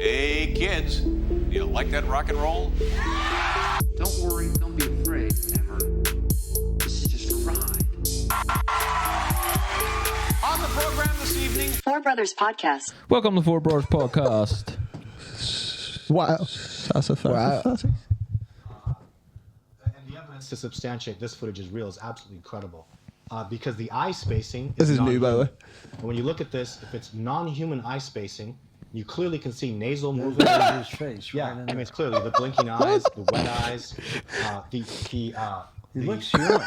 Hey kids, you like that rock and roll? Don't worry, don't be afraid, never. This is just a ride. On the program this evening, Four Brothers Podcast. Welcome to Four Brors Podcast. Wow. Wow. And the evidence to substantiate this footage is real is absolutely incredible. Because the eye spacing This is new, by the way. And when you look at this, if it's non-human eye spacing, you clearly can see nasal movement. His face. Yeah, right in I mean, there. it's clearly the blinking eyes, the wet eyes, He looks human.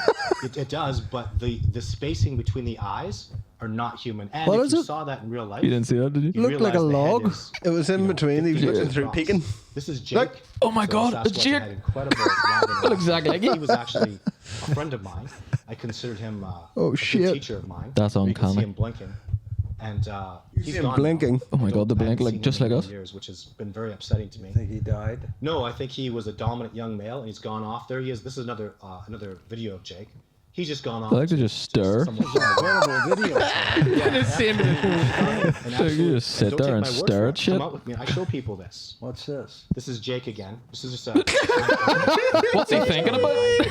It does, but the spacing between the eyes are not human. And What if is you it? saw that in real life, You didn't see that, did you? you Looked like a realize the head log. is, It was in between. He was 50 looking inches through, across. peeking. This is Jake. Look. Oh my So God, Sasquatch it's Jake. had incredible landing Look exactly like He it. was actually a friend of mine. I considered him a good shit. teacher of mine. That's You can see uncanny. him blinking. And he's see him gone blinking? now. Oh my God, the I haven't blink, like, seen just him in like us? years, which has been very upsetting to me. I think he died. No, I think he was a dominant young male, and he's gone off. There he is. This is another video of Jake. He's just gone off. I like to just stare. somewhat- Incredible video. And So you absolutely, just sit don't there take and my word stare for at it. shit? Come out with me. I show people this. What's this? This is Jake again. This is just a. What's he thinking about?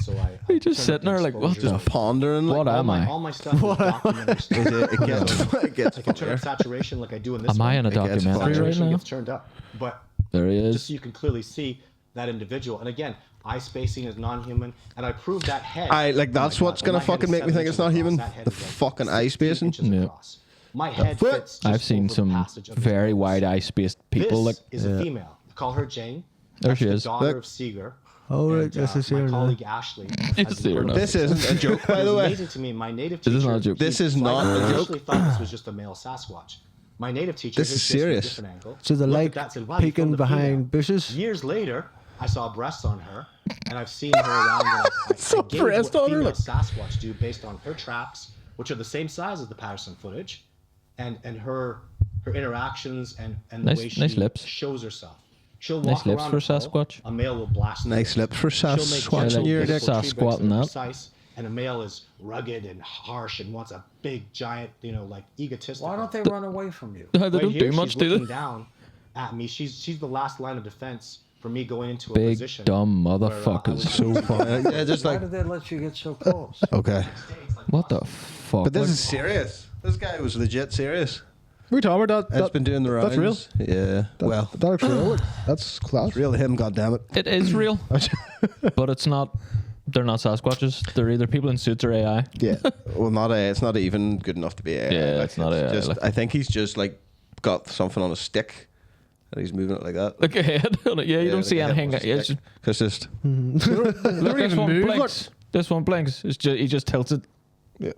So I He just turned sitting up there the like, what exposure. the Pondering. What Like, am I? All my stuff is documentary stuff. it gets I can turn up saturation like I do in this Am one. I in a gets documentary right Saturation now? gets turned up, but There he just is. so you can clearly see that individual. And again, eye spacing is non-human, and I proved that head. I like Oh that's my what's God, gonna my head fucking is make me 7 think it's inches not across. human. That head The is like fucking eye 16 spacing. inches Yeah. across. My head What? fits just I've seen over the some passage of his very bones. wide eye spaced people. This Like, is a female. I call her Jane. There That's she the is. daughter Look. of Seeger. Oh, And, right, this is my here now. colleague Ashley. You has see her incredible now. This isn't a joke, by It the was way. amazing to me. My native This teacher. is not a joke. This is not I a joke. initially thought this was just a male Sasquatch. My native teacher. This here's is Jason from a serious. different angle, So the looked at like that, said, "Wow, you peeking filmed a female." behind bushes. Years later, I saw breasts on her, and I've seen her around. And I Saw gauge breasts what on her, female like- Sasquatch do based on her traps, which are the same size as the Patterson footage, and her interactions and the Nice- way she nice lips. shows herself. She'll Nice walk lips around for a puddle, Sasquatch. A male will blast. Nice through it. lips for She'll make Sasquatch. gentle, You're beautiful like tree breaks Sasquatching that. precise, and a male is rugged and harsh and wants a big, giant, like egotistical. Why don't they run away from you? they Right don't here, do much, she's do looking they? down at me. She's the last line of defense for me going into a Big, position. dumb where, I motherfuckers. was- So funny. Yeah, just Why like did they let you get so close? okay. What the fuck? But this Like, is serious. This guy was legit serious. We talking about that? It's been doing the rounds. That's real. Yeah. Well, That looks real. Look, that's class. real to him. God damn it. it is real, but it's not. They're not Sasquatches. They're either people in suits or AI. Yeah. Well, not a. It's not even good enough to be AI. Yeah, like, it's not AI, Just, like- I think he's just like got something on a stick, and he's moving it like that. Like a head on it. Yeah, you don't see anything. It's just, Because just look, this even one move, blinks. This one blinks. It's just, he just tilts it. Yeah.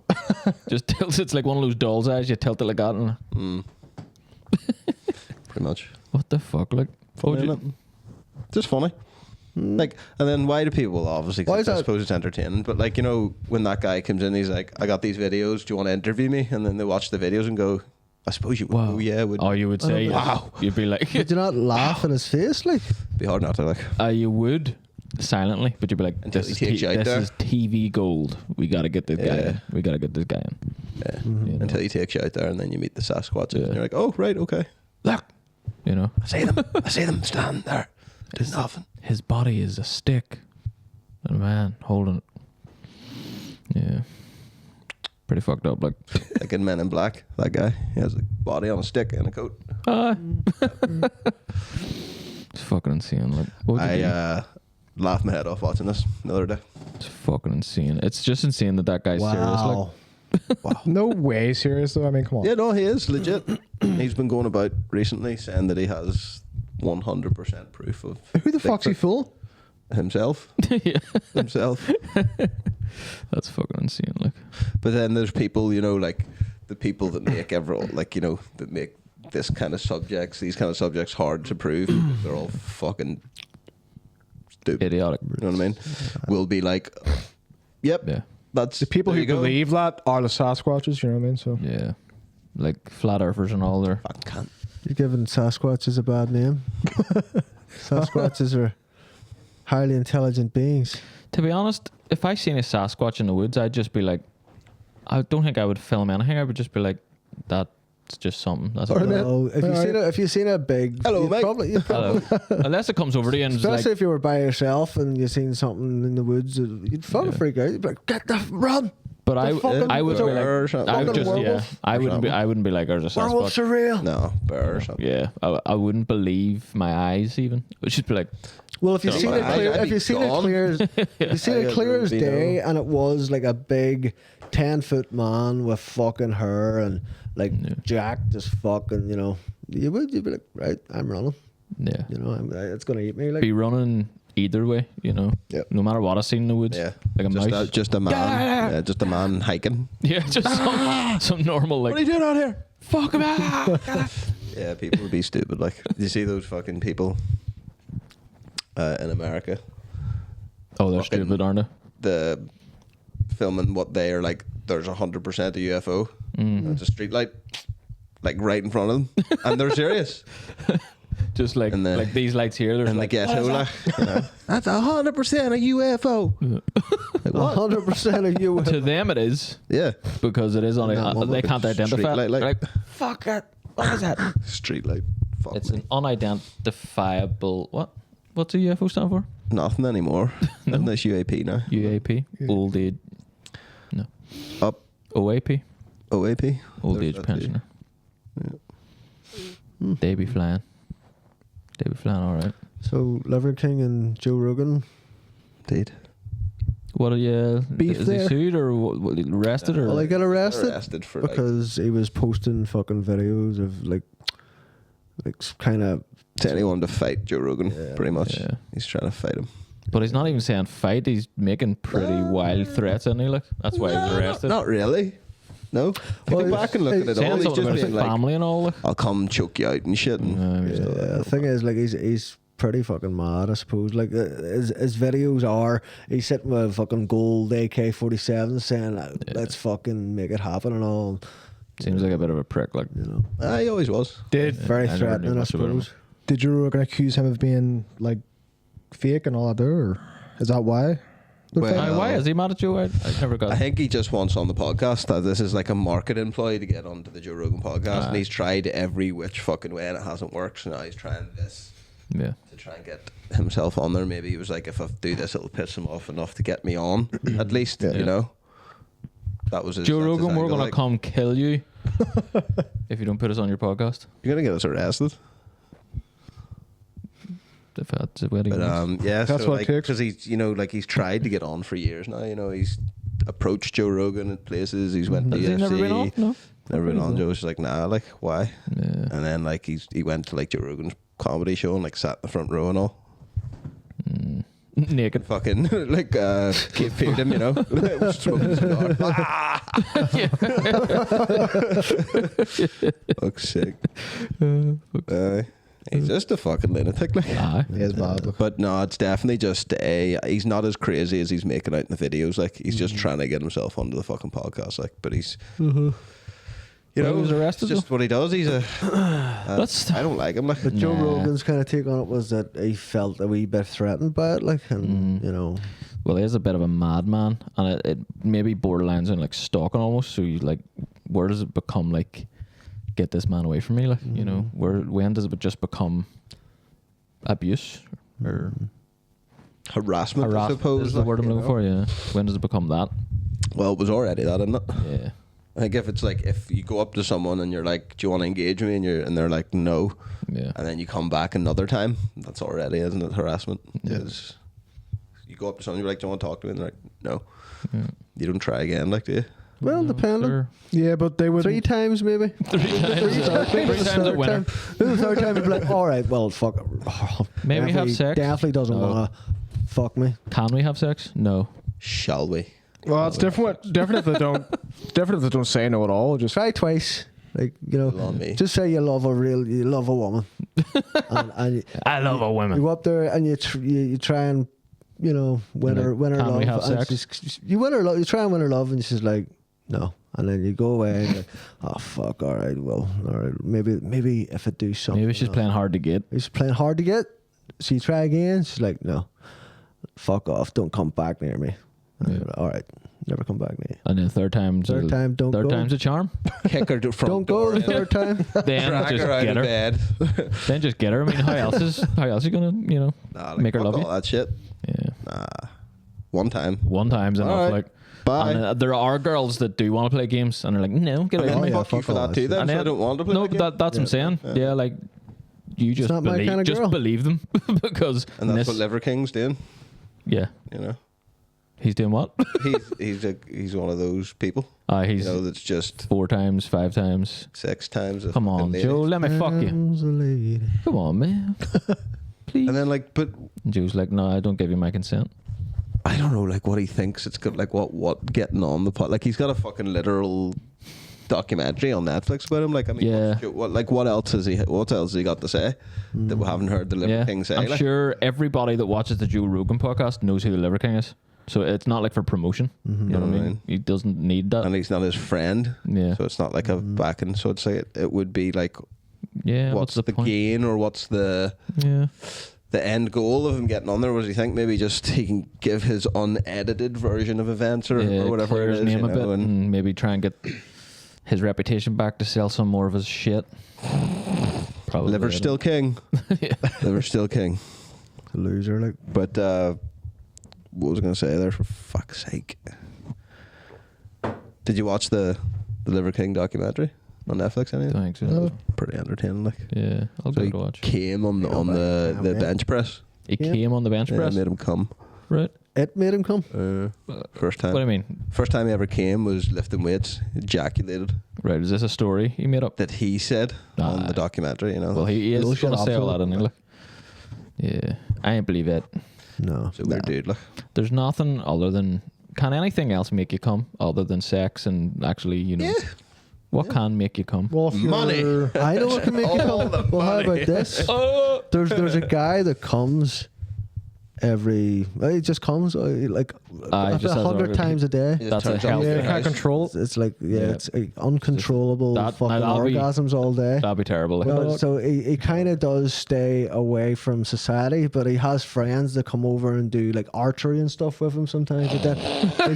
Just tilts it. It's like one of those doll's eyes. You tilt it like that. And pretty much. what the fuck? Like, what would Funny, you, innit? Just funny. Like, and then why do people obviously? Why Cause is I that- suppose it's entertaining, but like when that guy comes in, he's like, "I got these videos. Do you want to interview me?" And then they watch the videos and go, "I suppose you would." wow. Oh, yeah, would Oh, you would say, Wow. You'd be like, Did you not laugh in his face? Like, be hard not to like. you would silently, but you'd be like, Until this, he is, takes you out this there. is TV gold. We got to get this guy Yeah. in. We got to get this guy in. Yeah. You know? Until he takes you out there, and then you meet the Sasquatches, Yeah. and you're like, "Oh, right, okay." Look. You know? I see them. I see them stand there. Doing nothing. His body is a stick. And a man holding it. Yeah. Pretty fucked up. Like, Like in Men in Black, that guy, he has a body on a stick and a coat. it's fucking insane. Like, what would you do? I laughed my head off watching this the other day. It's fucking insane. It's just insane that that guy's serious. Like, No way serious though. I mean, come on. Yeah, no, he is legit. He's been going about recently saying that he has 100% proof of Who the fuck's he Bigfoot. fooling? Himself. yeah. Himself. That's fucking insane. Like, But then there's people, like the people that make that make this kind of subjects, these kind of subjects hard to prove. They're all fucking stupid. idiotic. You know what I mean? Will be like, yep, Yeah. that's The people there who you go. believe that are the Sasquatches. You know what I mean? So Yeah. Like flat earthers and all their. Fucking cunt. you're giving Sasquatches a bad name. Sasquatches are highly intelligent beings. To be honest, if I seen a Sasquatch in the woods, I'd just be like, I don't think I would film anything. I would just be like, that It's just something. That's Sorry, all. mate. No, if you've seen a big, Hello, you'd mate. you'd Hello. Unless it comes over to you and it's especially like, if you were by yourself and you seen something in the woods, you'd fucking freak out. You'd be like, "Get the run!" but I fucking would be bear or like, something. I would Fucking just, yeah, werewolf. I wouldn't be like, there's a Werewolves Sasquatch. are real. No, bear or something. Yeah, I wouldn't believe my eyes even. It would just be like, Well, if you've Don't seen worry. it clear, I'd if be you've seen it gone. clear, if you've seen it I'd clear as be day, no. and it was like a big 10-foot man with fucking hair and like jacked as fucking, you'd be like, right, I'm running. yeah, It's gonna eat me. Like, be running either way, Yep. no matter what I seen in the woods, Yeah. like a mouse. Just a man. Yeah, just a man hiking. Yeah, just some normal like. What are you doing out here? Fuck him out. Yeah, people would be stupid. Like, you see those fucking people in America, Oh, they're Fucking- stupid, aren't they? the filming what they are like. There's 100% a UFO. It's a street light, like right in front of them, and they're serious. Just like And the- like these lights here. There's And the like ghetto, like, that's 100% a UFO. Like, what? 100% of you. to them it is Yeah, because it is on. No, They can't street identify. light, It. like- They're like, fuck it. What is that? street light. Fuck It's me. an unidentifiable. What? What's a UFO stand for? Nothing anymore. Isn't this UAP now? UAP. Old age. No. Up OAP. OAP. Old There's age that too. pensioner. They be flying. They be flying all right. So Liver King and Joe Rogan. Indeed. What are you? Beef Is he there. sued or arrested or? Well, they got arrested Arrested for because he was posting fucking videos of like kind of. to anyone to fight Joe Rogan. Pretty much. Yeah. He's trying to fight him. But he's not even saying fight. He's making pretty wild threats, isn't he? Like that's why he was arrested. Not really. No. Well, Go back and look at it Saying all. He's something just about his being like, family and all. Like. I'll come choke you out and shit. And The thing is, like, he's pretty fucking mad, I suppose. Like, his videos are he's sitting with a fucking gold AK-47 saying, "Let's fucking make it happen" and all. Seems like a bit of a prick. Like He always was. Very I never knew threatening, I much about him. suppose. Did you reckon accuse him of being like fake and all that there, or is that why? Well, why is he mad at you? I never got. I think he just wants on the podcast. This is like a market employee to get onto the Joe Rogan podcast, and he's tried every which fucking way and it hasn't worked. So now he's trying this Yeah. to try and get himself on there. Maybe he was like, if I do this, it'll piss him off enough to get me on. At least, you know. That was his, Joe that's his Rogan, we're angle, gonna like, come kill you if you don't put us on your podcast. You're gonna get us arrested. If that's what he But wants. yeah, That's so what it like, takes. because he's he's tried to get on for years now. He's approached Joe Rogan at places. He's went to Has he UFC. never been on? No. Never been on. Joe's just like, nah, like why? Yeah. And then like he went to like Joe Rogan's comedy show and like sat in the front row and all. Naked. Fucking like Kate feared him, was smoking a cigar. Fuck's sake. He's just a fucking lunatic, like. Aye. He is mad. Look. But no, it's definitely just he's not as crazy as he's making out in the videos. Like he's just trying to get himself onto the fucking podcast. Like, but he's, Well, he was arrested, it's just what he does. He's a. That's- I don't like him. Like, But Joe Nah. Rogan's kind of take on it was that he felt a wee bit threatened by it, like, and Well, he is a bit of a madman, and it maybe borderlines on like stalking almost. So you like, where does it become like, get this man away from me? Like, when does it just become abuse or harassment, I suppose. is the like, word I'm you looking know. for? Yeah. When does it become that? Well, it was already that, isn't it? Yeah. I think if it's like if you go up to someone and you're like, "Do you want to engage me?" and they're like, "No," Yeah. and then you come back another time, that's already, isn't it, harassment? Yeah. Is you go up to someone, you're like, "Do you want to talk to me?" And they're like, "No." You don't try again, like, do you? well, depending. Sure. Yeah, but they would. 3 times maybe. Three times a winner. The third time you'd be like, all right, well, fuck it. May we have Definitely- sex? Definitely doesn't No. want to fuck me. Can we have sex? No. Shall we? Well, it's different. Different if they don't. Different if they don't say no at all. Just Try twice. Like, On me. just say you love a woman. and you, I love a you woman. go up there and you try and, win her Can love. we have and sex? you win her love. You try and win her love, and she's like, no. And then you go away and you're like, oh, fuck, all right, well, all right. Maybe if I do something. Maybe she's playing hard to get. She's playing hard to get. So you try again. She's like, no, fuck off. Don't come back near me. And you're like, all right. Never come back, mate. And then third time's Third time, don't third go. time's a charm. Kick her from Don't go the third time. Then Drag just her out get of her. bed. Then just get her. I mean, how else are you gonna, Nah, make her fuck love all you? that shit. Yeah. Nah. One time. One time's enough. Alright. Like, Bye. and there are girls that do want to play games, and they're like, no, get away And from then me. fuck you fuck for all that that too. Then And so I then- don't want to play. No, the game. that's what I'm saying. Yeah, like you just not my believe, kind of just girl. believe them because And that's this- what Liver King's doing. yeah, You know, he's doing what? he's one of those people. He's You know, that's just 4 times, 5 times. 6 times. a Come fucking on, lady. Joe, let me fuck you. Arms a lady. Come on, man. Please. And then like, but And Joe's like, no, I don't give you my consent. I don't know, like what he thinks it's good, like what getting on the pot. Like he's got a fucking literal documentary on Netflix about him. Like I mean, Yeah. what else has he got to say that we haven't heard the Liver Yeah, King say? I'm like? sure everybody that watches the Joe Rogan podcast knows who the Liver King is. So it's not like for promotion. You know what I mean? He doesn't need that. And he's not his friend. Yeah. So it's not like a backing. So it's like it would be like, Yeah. what's the point? gain or what's the Yeah. end goal of him getting on there? Was he think maybe just he can give his unedited version of events or Yeah, whatever clear it his is, name you a bit know, and maybe try and get his reputation back to sell some more of his shit. Probably. Liver's still king. Yeah. Liver's still king. Loser, like. But what was I going to say there? For fuck's sake! Did you watch the Liver King documentary on Netflix? Any? Thanks. It was pretty entertaining. Like, Yeah, I'll so go he to watch. came on the bench press. He Yeah. came on the bench Yeah, press. made him come. Right. It made him come. First time. What do I mean? First time he ever came was lifting weights. Ejaculated. Right. Is this a story he made up? That he said on Aye. the documentary. You know. Well, he is Bullshit, going to say all that, absolute. isn't he? Like, yeah. I ain't believe it. No. It's a weird dude. Like. There's nothing other than. Can anything else make you come other than sex and actually, Yeah. what can make you come? Well, if Money. you're- I know what can make you All come. the Well, how money. about this? Oh! There's a guy that comes every. He just comes like Just has 100 organ- times a day. He just That's a turns healthy off Yeah, the you can't house. control it. It's like Yeah. it's uncontrollable That- fucking that'll be- orgasms all day. That'd be terrible. Like, Well, so he kind of does stay away from society, but he has friends that come over and do like archery and stuff with him sometimes. But then they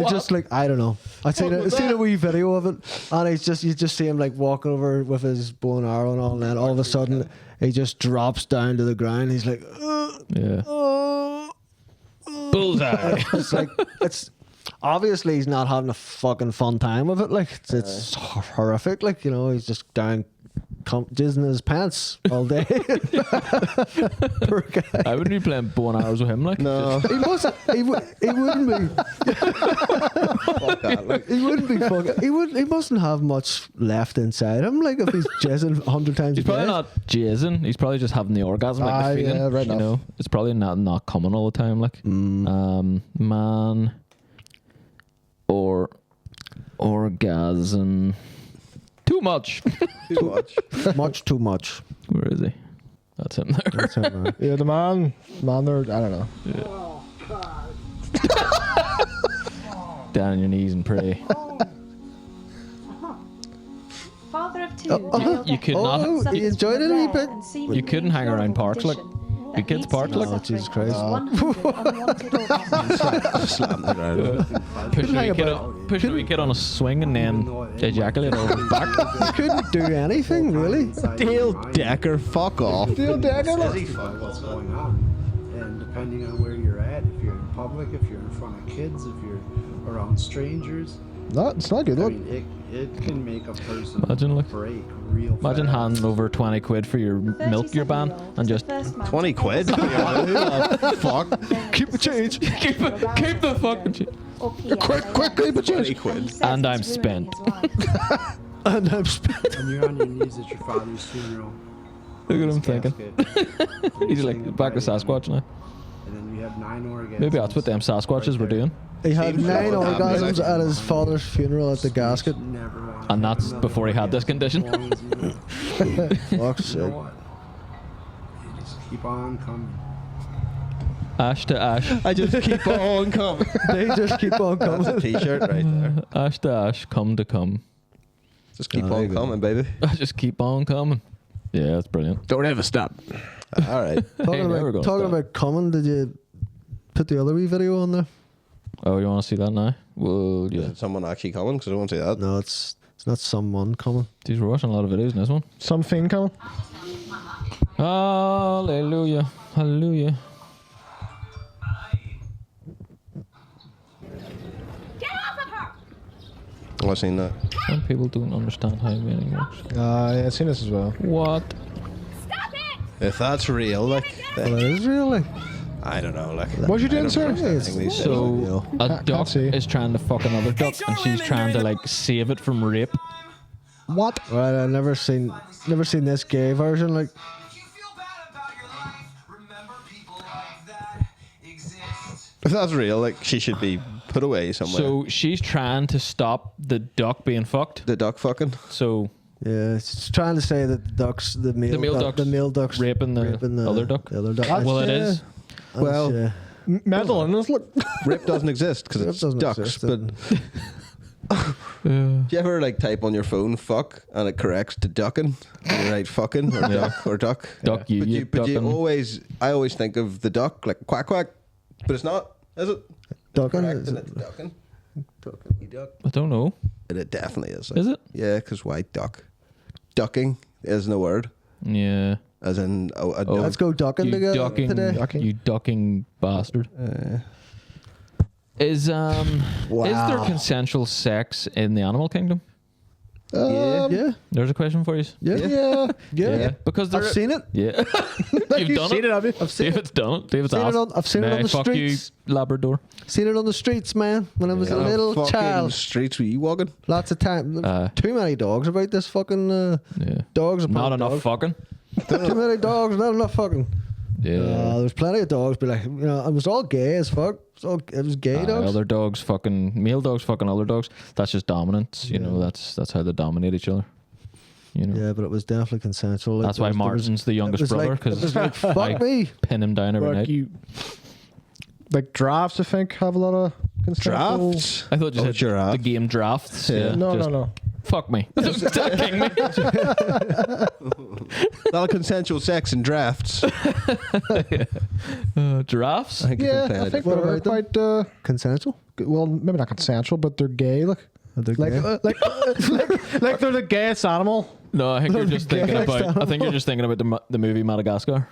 just like I don't know. I seen a wee video of it, and you just see him like walking over with his bow and arrow and all, and then all of a sudden he just drops down to the ground. He's like, yeah. oh. Bullseye. It's like it's obviously he's not having a fucking fun time with it. Like it's horrific. Like he's just down jizzing his pants all day. Poor guy. I wouldn't be playing bow and arrows with him. Like, No. He mustn't. He wouldn't be. Fuck that. Like. He wouldn't be fucking. He mustn't have much left inside him. Like if he's jizzing 100 times he's a day. probably not jizzing. He's probably just having the orgasm, like the feeling. yeah, right you enough. know, it's probably not coming all the time. Like, man, or orgasm. Too much. Too much. Too much. Where is he? That's him there. That's it, man. Yeah, the man there, I don't know. Down on your knees and pray. Father of two. You could not. Oh, you enjoyed it a wee bit? You couldn't hang around parks like big kids parks like. Oh, Jesus Christ. Slam the ground. Push a wee kid on a swing and then ejaculate over his back. You couldn't do anything really. Dale Decker, fuck off. Dale Decker, look. what's going on. And depending on where you're at, if you're in public, if you're in front of kids, if you're around strangers, No, it's not good. I Look. mean, it can make a person Imagine, like- break real Imagine fast. handing over 20 quid for your milk you're ban and just 20 quid? Fuck. keep the change. keep the fucking change. Quick, keep the change. 20 quid. And I'm spent. And I'm spent. When you're on your knees at your father's funeral. Look at him his thinking. casket, and He's you're like saying back to goodbye to him, Sasquatch now. And then you have 9 orgasms. Maybe that's what them Sasquatches were doing. He had Seems 9 like what happened, orgasms like. at his father's funeral at the gasket. Never want And that's before he had this condition. Fuck's sake. You know what? You just keep on coming. Ash to ash. I just keep on coming. They just keep on That's a coming. t-shirt right there. Ash to ash. Come to come. Just keep there you on go. coming, baby. Just keep on coming. Yeah, that's brilliant. Don't ever stop. All right. Talking Hey, never about gonna stop. coming, did you put the other wee video on there? Oh, you want to see that now? Well, Is yeah. it someone actually coming? Because I don't want to see that. No, it's not someone coming. These were watching a lot of videos in this one. Some fiend coming. Hallelujah. Hallelujah. Get off of her! Oh, I've seen that. Some people don't understand how mating works. Yeah, I've seen this as well. What? Stop it! If that's real, like, Well, it is really. I don't know, like. What you I doing, don't sir? understand anything these So a Can't duck see. is trying to fuck another duck, and she's trying to like save it from rape. What? Right, I've never seen this gay version. Like, If that's real, like, she should be put away somewhere. So she's trying to stop the duck being fucked. the duck fucking. So yeah, it's trying to say that the male ducks raping the other duck? The other duck. well, it is. Well, yeah. Mental illness. Look. rape doesn't exist because Rape it's doesn't ducks. exist, But do you ever like type on your phone "fuck" and it corrects to ducking? And you write "fucking" or "duck" or "duck." Duck you, you but you ducking. I always think of the duck like quack quack, but it's not, is it? Ducking. Correct, Is and it? it's ducking. You duck. I don't know. And it definitely is. Is it? Yeah, because why duck? Ducking isn't a word, Yeah. as in a duck. Let's go ducking You together ducking, today. you ducking bastard. Is there consensual sex in the animal kingdom? Yeah. There's a question for you. Yeah. Because I've seen it. Yeah. You've done seen it, have you? I've seen David's done it. David's Seen it asked. on- I've seen it Nah, on the fuck streets. you, Labrador. Seen it on the streets, man. When I was a What little fucking child. streets were you walking? Lots of time. Uh, Too many dogs about this fucking Yeah. dogs. Not upon enough dogs. fucking. Too many dogs. Not enough fucking. Yeah. There's plenty of dogs, but like, it was all gay as fuck. It was gay dogs. Other dogs fucking male dogs fucking other dogs. That's just dominance. You know, that's how they dominate each other. You know. Yeah, but it was definitely consensual. Like, That's why Martin's the youngest brother, It was because like, fuck me. pin him down every Like night. like drafts, I think, have a lot of consensual. Drafts. I thought you Oh, said giraffe. the game drafts. Yeah. No, just no. Fuck me. King me. A lot of consensual sex and drafts. Giraffes? I think Yeah, you I think What they're about them? quite. Consensual? Well, maybe not consensual, but they're gay. Like, They're like, gay? like they're the gayest animal. No, I think you're just thinking Next about. I time. think you're just thinking about the movie Madagascar.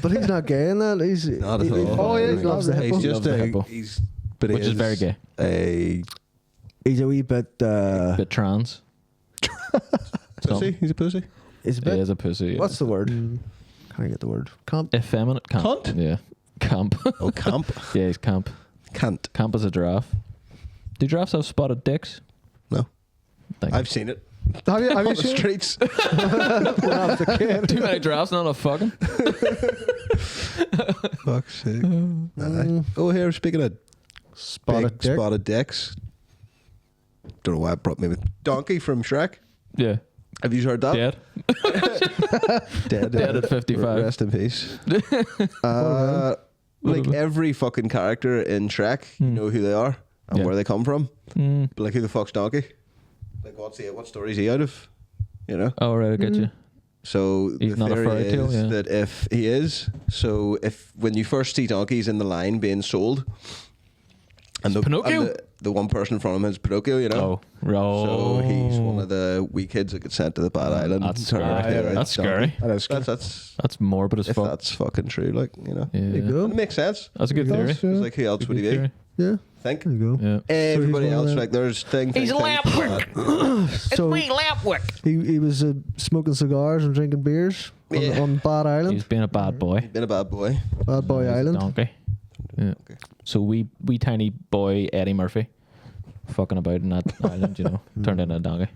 But he's not gay in that. He's Not at he- all. Oh, yeah, he He's loves the He's hippo. just Loves the hippo. but Which is very gay. A He's a wee bit. Bit trans. pussy. He's a pussy. He's a He bit. is a pussy. Yeah. What's the word? Can I get the word? Comp. effeminate? Camp. Cunt? Yeah. Camp. Oh, camp. Yeah, he's camp. Can't. Camp is a giraffe. Do giraffes have spotted dicks? No. Thank you. I've seen it Have you on the seen it? streets. Too many giraffes, not enough fucking. Fuck's sake. Aye. Oh, here, speaking of Spotted big dick. spotted dicks. Don't know why it brought me with Donkey from Shrek. Yeah. Have you heard that? Dead. Dead. Dead at 55. Rest in peace. Like every fucking character in Shrek, you know who they are and Yeah. where they come from. But like, who the fuck's Donkey? Like, what story is he out of? You know. Oh, right, I get you. So He's the not a theory fairy tale, is yeah. that if he is, so if when you first see Donkey's in the line being sold, and Pinocchio? the one person from him is Pinocchio, you know. So he's one of the wee kids that get sent to the bad island. That's and turn scary. out they're That's Donkey. scary. That is That's morbid as if fuck. that's fucking true, like, you know. Yeah. There you go. It makes sense. That's a good theory. does, yeah. It's like, who else would he be? Theory. Yeah. Think. There you go. Yeah. Everybody So he's one else, of like, there's thing. He's thing, thing. So he was smoking cigars and drinking beers Yeah. on Bad Island. He's been a bad boy. Been a bad boy. Bad Boy He's a Island. Donkey. Yeah. So we tiny boy Eddie Murphy, fucking about in that island, you know, turned into a donkey.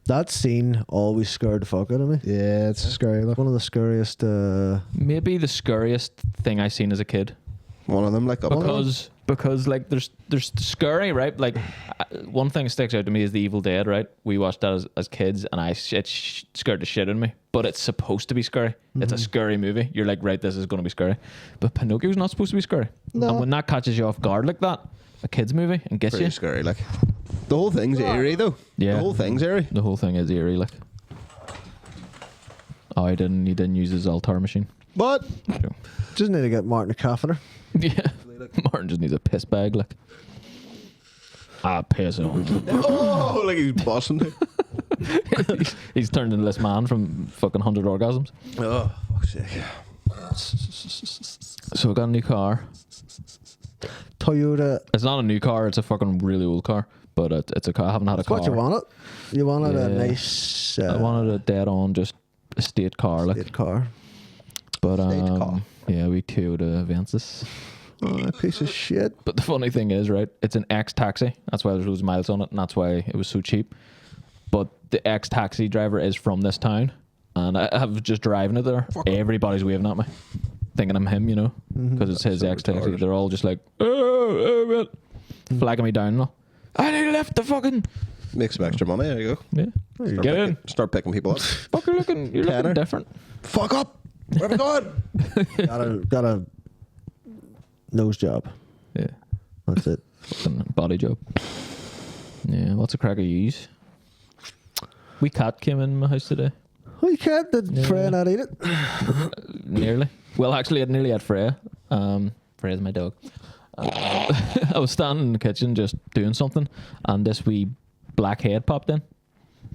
That scene always scared the fuck out of me. Yeah, it's scary. Look. One of the scariest. Maybe the scariest thing I seen as a kid. One of them, like, up Because like there's scary, right? Like one thing that sticks out to me is The Evil Dead, right? We watched that as kids, and it scared the shit out of me. But it's supposed to be scary. It's a scary movie. You're like, right, this is going to be scary. But Pinocchio's not supposed to be scary. No. And when that catches you off guard like that, a kids movie, and gets pretty you, scary. Like, the whole thing's eerie, though. Yeah. The whole thing's eerie. the whole thing is eerie. Like, oh, he didn't use his Altar machine. But Just need to get Martin a catheter. Yeah. Martin just needs a piss bag, like. Piss on. Oh, like he's bossing it. He's turned into this man from fucking 100 orgasms. Oh, fuck's sake. So I got a new car. Toyota. It's not a new car, it's a fucking really old car. But it's a car. I haven't had a car. What you wanted? You wanted a Yeah. nice. I wanted a dead on, just estate car. Like. Estate car. But Estate car. yeah, we Toyota Avensis. Oh, a piece of shit. But the funny thing is, right, it's an X-Taxi. That's why there's loads of miles on it, and that's why it was so cheap. But the X-Taxi driver is from this town, and I have just driving it there. Everybody's waving at me, thinking I'm him, you know, because it's his X-Taxi. They're all just like, oh, flagging me down. Now. I need to lift the fucking... Make some extra money. There you go. Yeah. Get in. Start picking people up. Fuck, you're looking Tanner. different. Fuck up. Where are we going? Got a nose job. Yeah. That's it. Fucking body job. Yeah, what's a crack of use? We cat came in my house today. Oh, you can't. Did Freya not eat it? Nearly. Well, actually, I nearly had Freya. Freya's my dog. I was standing in the kitchen just doing something, and this wee black head popped in.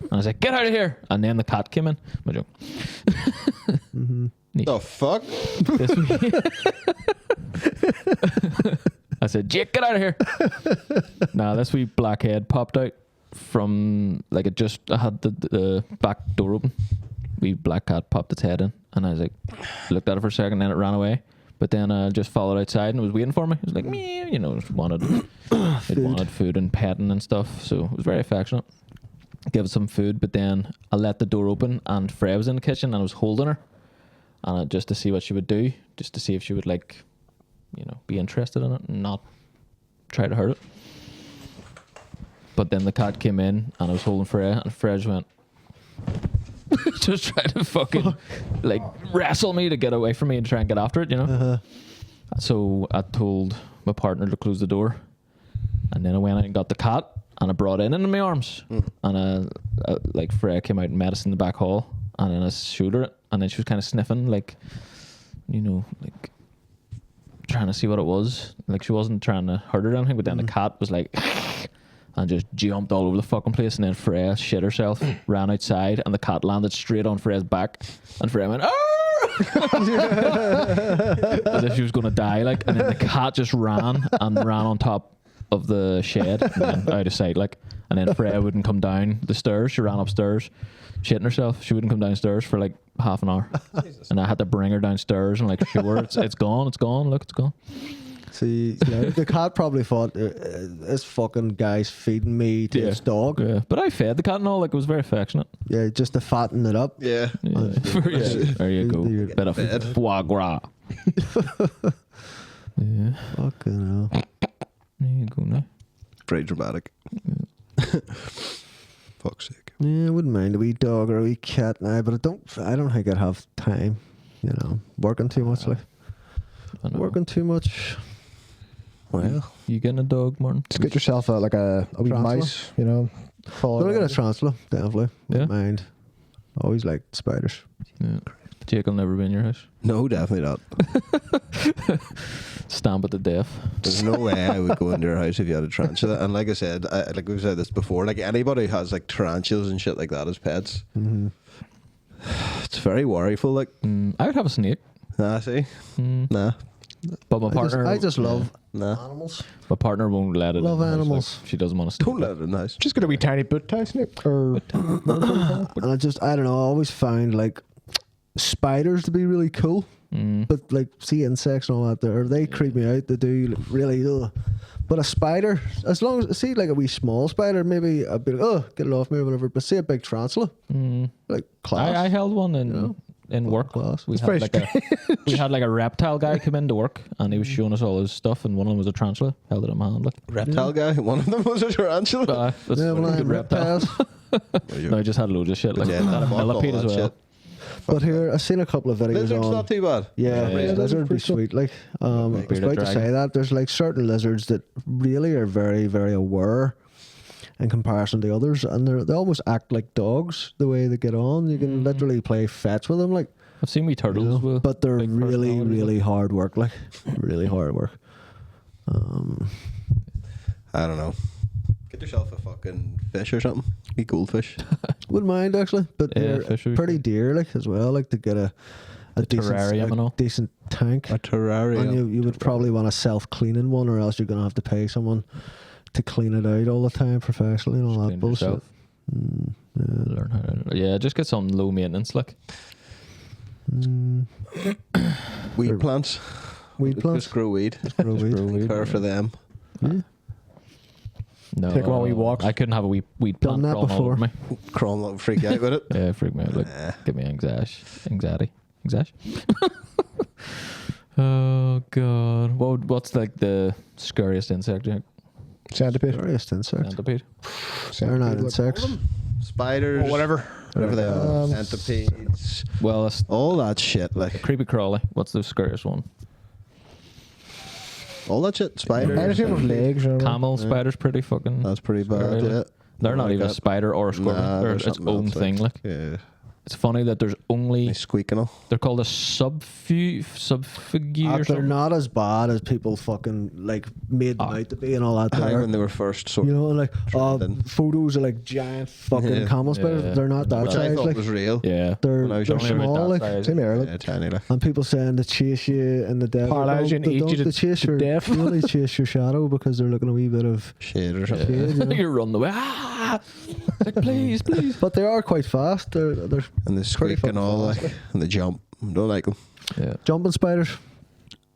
And I was like, get out of here! And then the cat came in. My joke. The fuck? I said, Jake, get out of here. Nah, this wee black head popped out from, like, I had the back door open. Wee black cat popped its head in, and I was like, looked at it for a second, then it ran away. But then I just followed outside and it was waiting for me. It was like, meow, you know, it wanted food and petting and stuff. So it was very affectionate. Give it some food, but then I let the door open and Freya was in the kitchen and I was holding her, and just to see what she would do, just to see if she would, like, you know, be interested in it and not try to hurt it. But then the cat came in and I was holding Freya, and Freya just went just tried to fucking like wrestle me to get away from me and try and get after it, you know. So I told my partner to close the door, and then I went out and got the cat and I brought it into my arms, and like Freya came out and met us in the back hall, and then I showed her it, and then she was kind of sniffing, like, you know, like trying to see what it was. Like, she wasn't trying to hurt her or anything, but then the cat was like and just jumped all over the fucking place, and then Freya shit herself, ran outside, and the cat landed straight on Freya's back, and Freya went, as if she was going to die, like, and then the cat just ran on top of the shed and then out of sight, like, and then Freya wouldn't come down the stairs. She ran upstairs shitting herself. She wouldn't come downstairs for like half an hour. And I had to bring her downstairs and like show her it's gone, look, it's gone. See, you know, the cat probably thought, this fucking guy's feeding me to his dog. Yeah, but I fed the cat and all, like, it was very affectionate. Yeah, just to fatten it up. Yeah. There you go. Bit of foie gras. Yeah. Fucking hell. There you go now. Pretty dramatic. Fuck's sake. Yeah, I wouldn't mind a wee dog or a wee cat now, but I don't think I'd have time, you know, working too much, like. I know. Working too much. Well, you getting a dog, Martin? Just get yourself like a wee Tarantula? mice, you know. I'm gonna get a tarantula, definitely. Yeah? Wouldn't mind. Always liked spiders. Yeah. Jake will never be in your house. No, definitely not. Stamp it to death. There's no way I would go into your house if you had a tarantula. And like I said, like we've said this before, like anybody who has like tarantulas and shit like that as pets, it's very worryful. Like, I would have a snake. nah, see, nah, But my partner, I just love nah. animals. my partner won't let it. Love in the house, animals. like, she doesn't want to. Don't let it in the house. Just get a wee tiny boot tie snake or And I don't know, I always find like spiders to be really cool. But like, see insects and all that, they creep me out. They do like, really. But a spider, as long as see like a wee small spider, maybe a bit. Get it off me or whatever. But see a big tarantula, like class. I held one in work. Class. We It's had like a reptile guy come into work, and he was showing us all his stuff, and one of them was a tarantula. Held it in my hand, like. Reptile guy, one of them was a tarantula. That's Yeah, well, a good reptile. reptiles. No, I just had loads of shit, like Yeah, had a fuck all millipede as that well. shit. But here, I've seen a couple of videos Lizard's on. not too bad. Yeah, Yeah, lizard would be sweet. Like, I was Bearded about to dragon. say that there's like certain lizards that really are very, very aware in comparison to others, and they almost act like dogs the way they get on. You can literally play fetch with them, like. I've seen wee turtles with But they're big really, personalities. really hard work. Like, really hard work. I don't know. Get yourself a fucking fish or something. Eat goldfish. Wouldn't mind actually, but Yeah, they're fish would be pretty fun. dear, like as well. Like to get a terrarium and all. decent tank. A terrarium. And you would probably want a self-cleaning one, or else you're gonna have to pay someone to clean it out all the time professionally and all Just that clean it bullshit. yourself. Learn how to. Yeah, just get some low maintenance, like. Weed plants. Weed plants. Just grow weed. Grow weed. Care for them. Yeah. No, Take 'em on wee walks. I couldn't have a weed Done plant that crawling all over me. Crawling up, freak out with it. Yeah, freak me out. Like, give me anxiety. Oh god, what's like the scariest insect? You Centipede. Scariest insect. Centipede. They're not Centipede, look. insects. Spiders. Oh, whatever. Whatever they are. Centipedes. Well, that's All that shit. Like creepy crawly. What's the scariest one? all that shit. Spiders. Anything with legs. You know? Camel spider's pretty fucking. That's pretty bad. scary, like. Yeah. They're not Like even a that. spider or a scorpion. Nah, they're there's its something own else, thing. Like Yeah. it's funny that there's only They squeak and all. they're called a subfigure. Or They're something. not as bad as people fucking like made them out to be and all that. Aye, There. when they were first sort You know, like Then. photos of like giant fucking Yeah. camel spiders. Yeah. They're not that which I size. thought Like was real. Yeah. they're when I was they're younger. Only about small. that Like size. Same here. Like. Yeah, tiny like. and people saying they chase you in the desert. Paralyze you and They eat don't, you to they chase your death. They only chase your shadow because they're looking a wee bit of. Shade or something. Yeah. you know. You run the way. Ah! Like, please. But they are quite fast. They're And they squeak and all like, and they jump. Don't like them. Yeah. jumping spiders.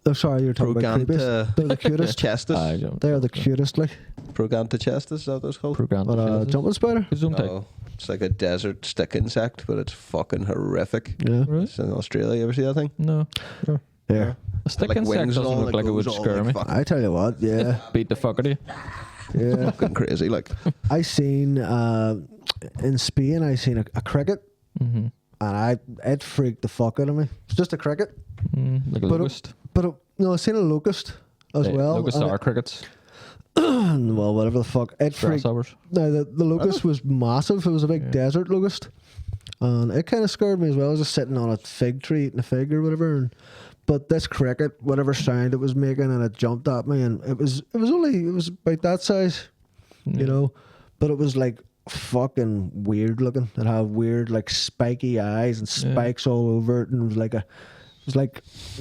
Oh, sorry, you're talking about creepiest. They're the cutest. Chestus. I don't. They are the cutest. Like, Chestus, is that what it's called? but jumping spider. No, it's like a desert stick insect, but it's fucking horrific. Yeah. Really? It's in Australia. You ever see that thing? No. Yeah. A stick Like insect wings and doesn't all, look like it would goes all scare like me. fucking- I tell you what. Yeah. Beat the fuck out of you. Yeah. Fucking crazy. Like, I seen in Spain. I seen a cricket, Mm-hmm. and it freaked the fuck out of me. It's just a cricket, Like a But locust. no, I seen a locust as well. Locusts and are crickets. well, whatever the fuck. It freaked. Grasshoppers. No, the locust was massive. It was a big desert locust, and it kind of scared me as well. I was just sitting on a fig tree eating a fig or whatever, but this cricket, whatever sound it was making, and it jumped at me, and it was about that size, you know, but it was like fucking weird looking. It had weird like spiky eyes and spikes all over it, and it was like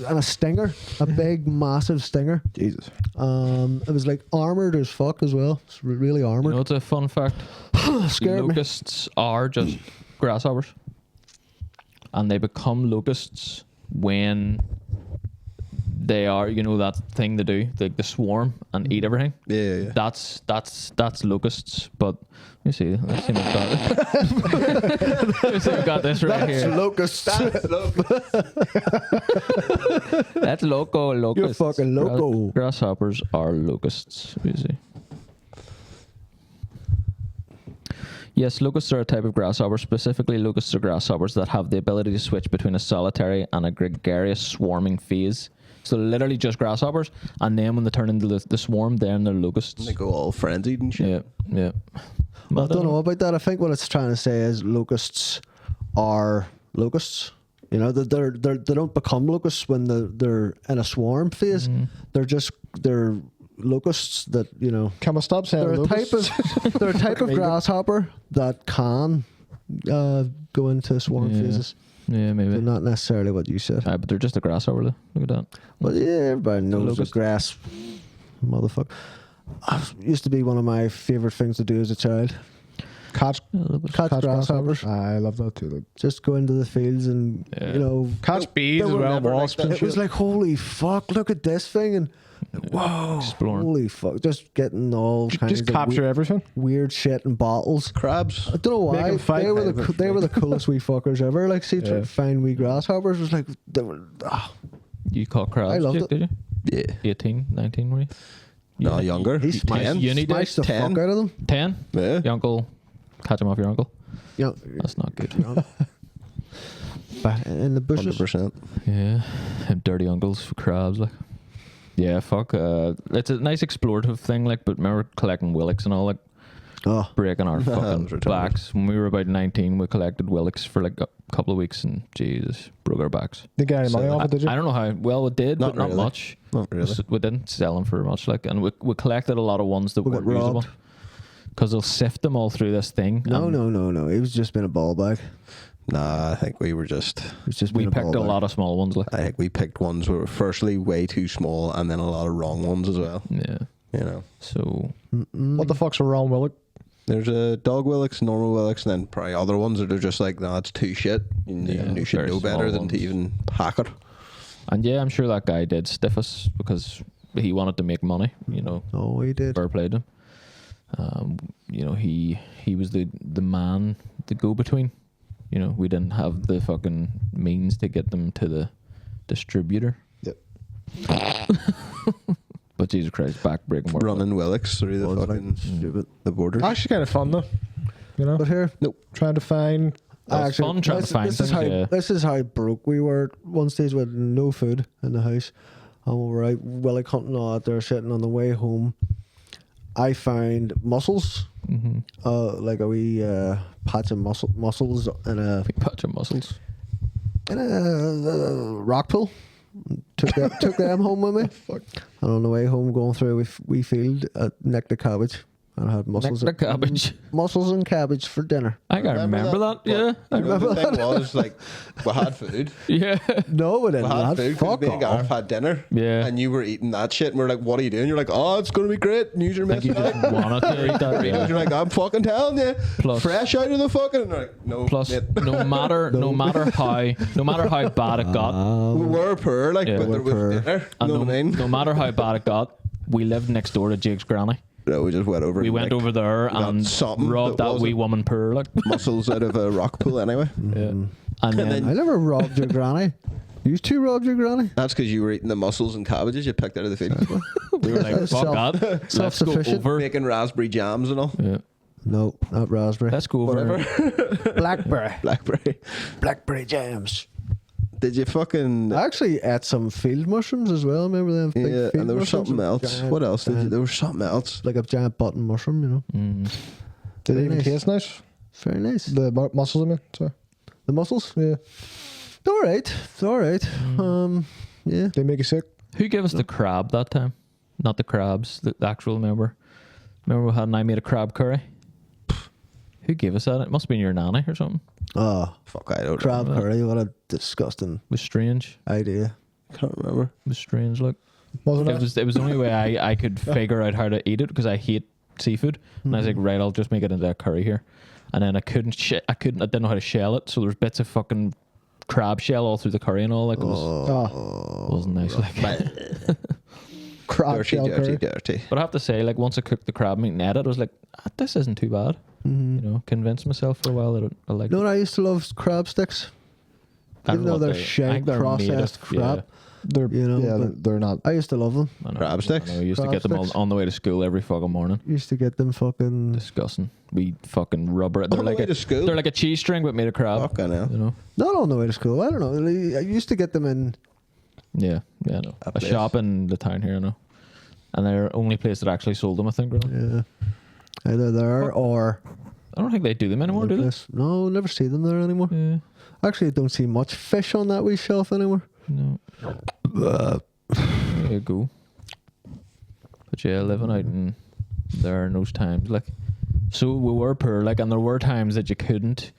and a stinger, a big massive stinger. Jesus. It was like armored as fuck as well. It's really You armored. know, it's a fun fact. Scared me. Locusts are just grasshoppers, and they become locusts when they are, you know, that thing they do, the swarm and eat everything. yeah. That's locusts. But let me see. Let's see if I've got it. Let's see if I've got this right here. Locusts. That's locusts. You're fucking loco. Grasshoppers are locusts. Let me see. Yes, locusts are a type of grasshopper. Specifically, locusts are grasshoppers that have the ability to switch between a solitary and a gregarious swarming phase. So literally just grasshoppers, and then when they turn into the swarm, then they're locusts. They go all frenzied and shit. Yeah. I don't know about that. I think what it's trying to say is locusts are locusts. You know, they don't become locusts when they're in a swarm phase. They're locusts that, you know. Can we stop saying They're a type of grasshopper that can go into swarm phases. Yeah, maybe. They're not necessarily what you said. But they're just a grasshopper, though. Look at that. But yeah, everybody knows the locust. grass. Motherfucker. Used to be one of my favorite things to do as a child. Catch Grasshoppers. I love that too. Just go into the fields and, you know. Catch bees as were well, never like wasps that. and It was shit. like, holy fuck, look at this thing. And whoa, Exploring. holy fuck. Just getting all kinds Just of capture everything. weird shit in bottles. Crabs. I don't know why. Make 'em fight. They were the coolest wee fuckers ever. Like, see, trying to find wee grasshoppers was like, they were, You caught crabs, I loved Jake, it. did you? Yeah. 18, 19, were you? No, younger. he smashed, 10. You need smashed the 10. fuck out of them. 10? Yeah. Your uncle, catch him off your uncle. You know, That's not good. back in the bushes. 100%. Yeah, them dirty uncles for crabs, like. Yeah, fuck. It's a nice explorative thing, like. But remember collecting willocks and all, like. Oh, breaking our That was fucking retarded. backs. When we were about 19, we collected Willix for like a couple of weeks, and Jesus, broke our backs. Didn't get any money So off it, did you? I don't know how well it did, Not but not really. much. Not really. We didn't sell them for much, like, and we collected a lot of ones that We got weren't usable robbed. because they'll sift them all through this thing. No, and no. It was just been a ball bag. Nah, I think we were just. It was just We been picked a ball bag. lot of small ones, like, I think we picked ones that were firstly way too small, and then a lot of wrong ones as well. yeah. You know, So What the fuck's wrong with it? there's a dog Willix, normal Willix, and then probably other ones that are just like, nah, it's too shit. You should very know better small than to ones. even pack it. and yeah, I'm sure that guy did stiff us because he wanted to make money. You know, Oh, he did. fair play to him. You know, he was the man, the go between. You know, we didn't have the fucking means to get them to the distributor. Yep. But Jesus Christ, back breaking work. Running Willix through the Was like fucking stupid. the border. Actually, kind of fun though. You know, But here, trying to find. It's fun trying to find this is things, how yeah. this is how broke we were. One stage with no food in the house, and we were out willy hunting out there, sitting on the way home. I found mussels, like a wee patch of mussels in a Big patch of muscles. rock pool. Took them home with me. And on the way home, going through a wee field, nicked a cabbage. And I had mussels, Nicked a cabbage. mussels and cabbage for dinner. I can remember that. Yeah, I remember the thing was like we had food. yeah. No, we We didn't. had lad. food because Fuck me and off. Gareth had dinner. Yeah. And you were eating that shit, and we're like, "What are you doing?" You're like, "Oh, it's gonna be great." And you're Like you missing just out. wanted to eat that. Yeah. You're like, "I'm fucking telling you, Plus- fresh out of the fucking." And they're like, "No, Plus, mate." no matter how bad it got, we were poor, like, Yeah. but there We're poor. was dinner. You and know what I mean? no matter how bad it got, we lived next door to Jake's granny. No, we just went over. We and, went like, over there got and something robbed that that wee wasn't- woman poor, like. mussels out of a rock pool anyway. Yeah. And then I never robbed your granny. You two robbed your granny? That's because you were eating the mussels and cabbages you picked out of the field. we were like, fuck Self- that. Let's go self-sufficient. over. Making raspberry jams and all. Yeah. No, not raspberry. Let's go over. Whatever. blackberry. Blackberry. Blackberry jams. Did you fucking? I actually ate some field mushrooms as well. Remember them? Big Yeah, field and there was mushrooms? something else. Giant- What else did you? giant- There was something else. Like a giant button mushroom, you know. Mm. Did Very it even nice. taste nice? Very nice. The mussels, I mean. Sorry. The mussels? Yeah. They're all right. They're all right. Yeah. They make you sick. Who gave us the crab that time? Not the crabs, the actual member. Remember we had and I made a crab curry? Who gave us that? It must have been your nanny or something. Oh, Fuck, I don't. crab curry. What a disgusting It was strange. idea. Can't remember. It was strange, look. Wasn't It it? was the only way I could figure out how to eat it because I hate seafood. And I was like, right, I'll just make it into a curry here. And then I didn't know how to shell it, so there's bits of fucking crab shell all through the curry and all. Like it wasn't nice. Like, Crab Dirty, shell dirty, curry. dirty. but I have to say, like once I cooked the crab meat and ate it, I was like, this isn't too bad. You know, convinced myself for a while that I liked You know it. what I used to love? Crab sticks. I don't Even know though what they're I shag think they're made processed of- crab. They're, You know, yeah, but- they're not. I used to love them. I know, Crab sticks? I know, we used to Crab get them sticks. on the way to school every fucking morning. Used to get them fucking. Disgusting. We fucking rubber. They're On the like way to school? They're like a cheese string but made of crab. Fucking hell. You know. Not on the way to school. I don't know. I used to get them in. Yeah, I know. A A place. shop in the town here, I know. And they're the only place that actually sold them, I think. Really. Yeah. Either there or. I don't think they do them anymore, other do they? place. No, never see them there anymore. Yeah. Actually, I don't see much fish on that wee shelf anymore. No. There you go. But yeah, living out in there in those times, like, so we were poor, like, and there were times that you couldn't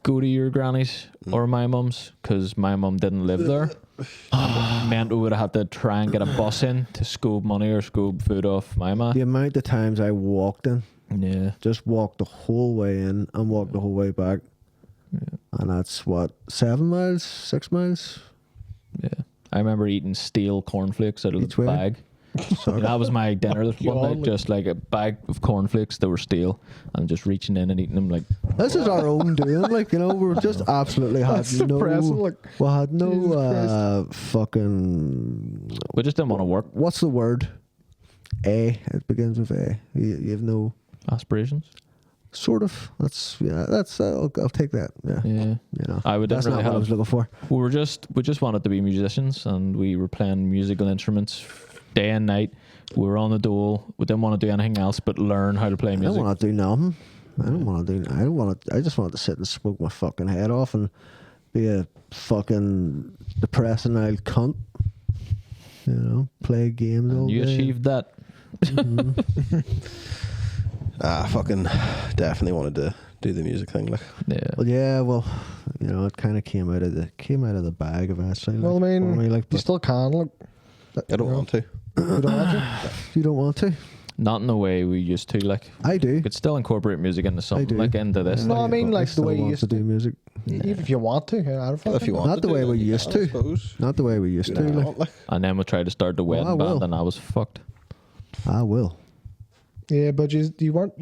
go to your granny's or my mum's because my mum didn't live there. And it meant we would have had to try and get a bus in to scoop money or scoop food off my ma. The amount of times I walked in, Yeah. just walked the whole way in and walked the whole way back. And that's what, 7 miles, 6 miles? Yeah. I remember eating steel cornflakes out of Each the way? bag. That was my dinner this one night, just like a bag of cornflakes that were steel and just reaching in and eating them like, This is our own doing, like, you know, we're just absolutely had That's depressing, no, like, we had Jesus no fucking, we just didn't want to work. what's the word? It begins with A. You have no, Aspirations. sort of, I'll take that, yeah. Yeah. You know, I would that's really not what I have. was looking for. We just wanted to be musicians, and we were playing musical instruments day and night. We were on the dole. We didn't want to do anything else but learn how to play I music. don't want to do nothing. I just want to sit and smoke my fucking head off and be a fucking depressing old cunt. You know, play games all You day. achieved that. I fucking definitely wanted to do the music thing. Like, Yeah. Well, you know, it kind of came out of the bag eventually. Well, I like, mean, for me, like, you still can. Look, I don't want to. you don't want to. you don't want to. Not in the way we used to. Like, I do. you could still incorporate music into something, do. like into this. No, like, I mean, But I like the still way you want used to to. do music. Even if you want to, I don't If you want Not to the do way it, we you used can, I to. suppose. Not the way we used to. Yeah, Like, not like- and then we tried to start the wedding I will. band, and I was fucked. I will. Yeah, but you weren't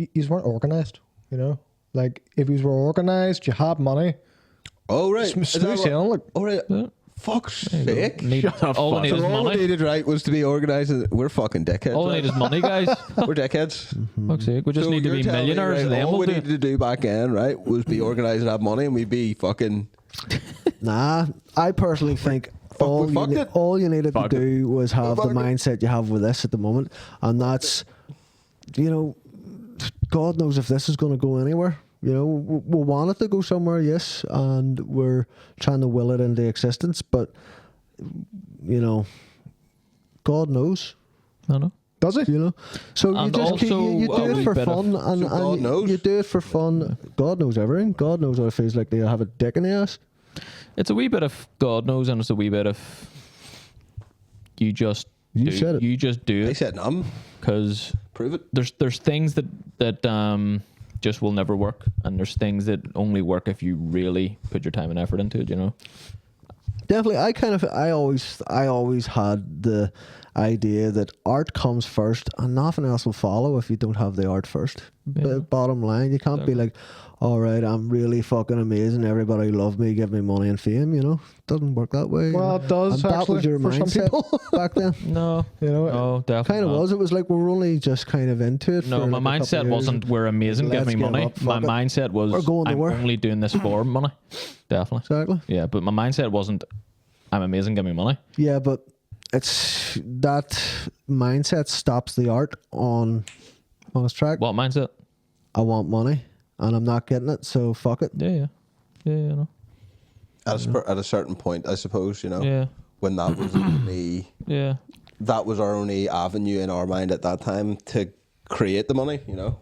organized. You know, like if you were organized, you had money. Oh, right. Smooth Is that what- sailing, look. Oh, right. Yeah. Fuck's sake. Need, all we need So is all we money. needed, right, was to be organised. And we're fucking dickheads. All we right? need is money, guys. We're dickheads. Fuck's sake. We just So need to you're be telling me, millionaires, right, and then all we'll we do needed it. to do back then, right, was be organised and have money, and we'd be fucking. Nah, I personally think we fucked it. all you needed Fuck to do was have the fucked it. mindset you have with this at the moment, and that's, you know, God knows if this is going to go anywhere. You know, we want it to go somewhere, yes, and we're trying to will it into existence, but you know, God knows. I know. Does it? You know, so you And just keep, you also do a it for wee bit of- fun, and, So God and knows? you do it for fun. God knows everything. God knows what it feels like to have a dick in the ass. It's a wee bit of God knows, and it's a wee bit of you just You do, said it. You just do I it said, because prove it. there's things that just will never work, and there's things that only work if you really put your time and effort into it. You know. Definitely, I always had the idea that art comes first and nothing else will follow if you don't have the art first. Yeah. Bottom line, you can't be like, all right, I'm really fucking amazing, everybody love me, give me money and fame, you know. Doesn't work that way. Well, it does, and that was actually, your for some mindset people. back then. No, You know, no, definitely Kind of not. was. It was like we were only just kind of into it. No, for my like a couple mindset of years. wasn't we're amazing, give Let's me give money. up, My fuck it. mindset was We're going to I'm work. only doing this for money. Definitely. Exactly. Yeah, but my mindset wasn't I'm amazing, give me money. Yeah, but it's that mindset stops the art on its track. What mindset? I want money and I'm not getting it, so fuck it. Yeah, no. At a certain point, I suppose, you know, Yeah. when that was only, Yeah. that was our only avenue in our mind at that time to create the money, you know,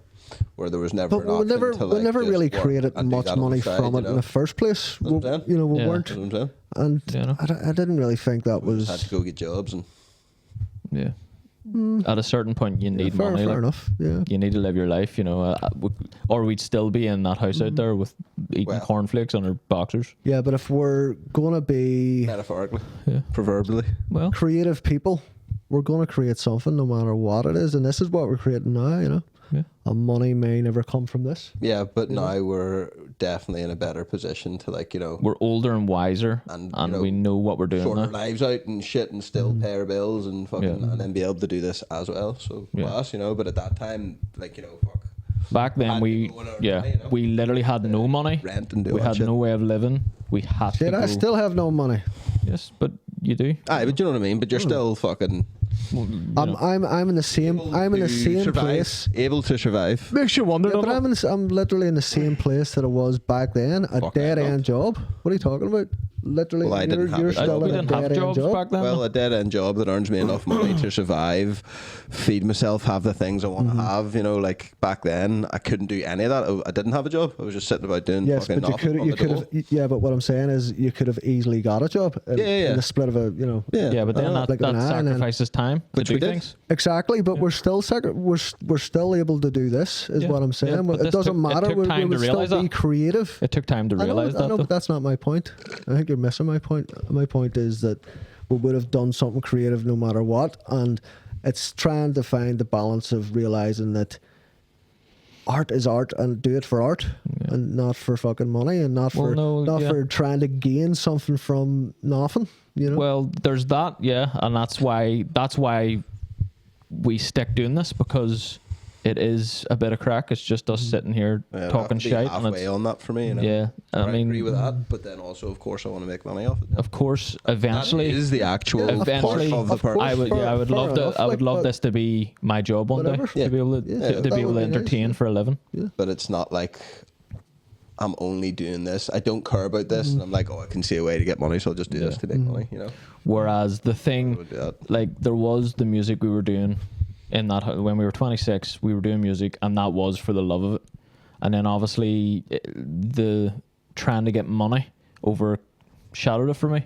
where there was never But an we option never, to, we like, never just really work created and do much that on the money side, from you it in know? the first place. That's what I'm saying. You know, we Yeah. weren't, That's what I'm saying. and Yeah, no. I didn't really think that We just had was to go get jobs and Yeah. At a certain point, you need fair, money. fair like, enough. Yeah. You need to live your life, you know, or we'd still be in that house out there with eating Well. cornflakes on our boxers. Yeah, but if we're gonna be metaphorically, Yeah. proverbially. Well, creative people, we're gonna create something no matter what it is, and this is what we're creating now. You know, yeah. and money may never come from this. Yeah, but now we're definitely in a better position to, like, you know, We're older and wiser, And, and you know, we know what we're doing sort now. our lives out and shit and still pay our bills and fucking, Yeah. and then be able to do this as well. So, Yeah. class, you know, but at that time, like, you know, fuck. Back then, had we to go on our yeah, money, you know, we literally had no money. rent and do We all had shit. no way of living. We had Shit, to go. I still have no money. Yes, but you do. Aye, but you know what I mean? But you're still fucking Well, you I'm know. I'm in the same place. Able to survive. makes you wonder. Yeah, but doesn't it? I'm literally in the same place that I was back then. A Fuck, dead I end job. What are you talking about? Literally, Well, I didn't have you're a job. still We in a didn't have dead end jobs job. back then. Well, a dead end job that earns me enough money to survive, feed myself, have the things I want to have. You know, like back then, I couldn't do any of that. I didn't have a job. I was just sitting about doing Yes, fucking but you nothing could on you the could dole. have yeah. But what I'm saying is you could have easily got a job. In, Yeah. in the split of a yeah, but then like that an eye and then- sacrifices time to Which do we did. things. Exactly, but we're still we're still able to do this. Is Yeah, what I'm yeah, saying. but It this doesn't took- it matter. took We time to would still realise be that. creative. It took time to realize I know, that. but that's not my point. I think you're missing my point. My point is that we would have done something creative no matter what, and it's trying to find the balance of realizing that art is art and do it for art and not for fucking money and not Well, for no, not yeah. for trying to gain something from nothing. You know. Well, there's that, yeah, and that's why we stick doing this, because it is a bit of crack. It's just us sitting here Yeah, talking I have to be shite. halfway on that for me. You know? Yeah, I mean, agree with that, but then also, of course, I want to make money off it. of course, eventually, That is the actual eventually, part of the of course. purpose. I would, Fair- I would fair love to, enough, I would like, love but- this to be my job one day, Whatever. to be able to, Yeah, to that be able would to be nice, entertain yeah. for a living. But it's not like I'm only doing this. I don't care about this, and I'm like, oh, I can see a way to get money, so I'll just do this to make money. You know. Whereas the thing, would do that. like there was the music we were doing in that when we were 26, we were doing music, and that was for the love of it. And then obviously the trying to get money overshadowed it for me.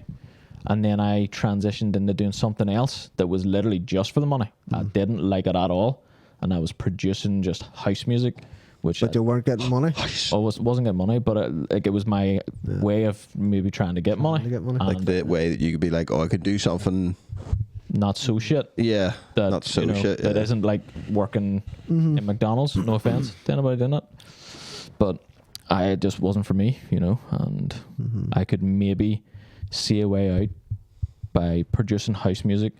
And then I transitioned into doing something else that was literally just for the money. I didn't like it at all, and I was producing just house music, which But you weren't getting money. I wasn't getting money, but it was my way of maybe trying to get money. to get money. Like And the way that you could be like, oh, I could do something. not so shit. Yeah, That, not so you know, shit. that yeah. isn't like working in McDonald's. No offense to anybody doing that, but it just wasn't for me, you know. And I could maybe see a way out by producing house music,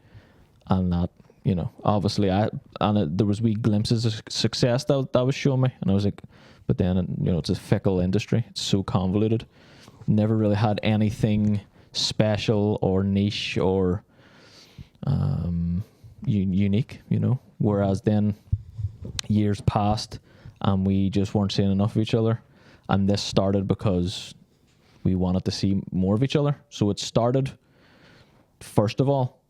and that, you know, obviously there was wee glimpses of success that was showing me, and I was like, but then, you know, it's a fickle industry. It's so convoluted. Never really had anything special or niche or unique, you know. Whereas then years passed and we just weren't seeing enough of each other, and this started because we wanted to see more of each other. So it started first of all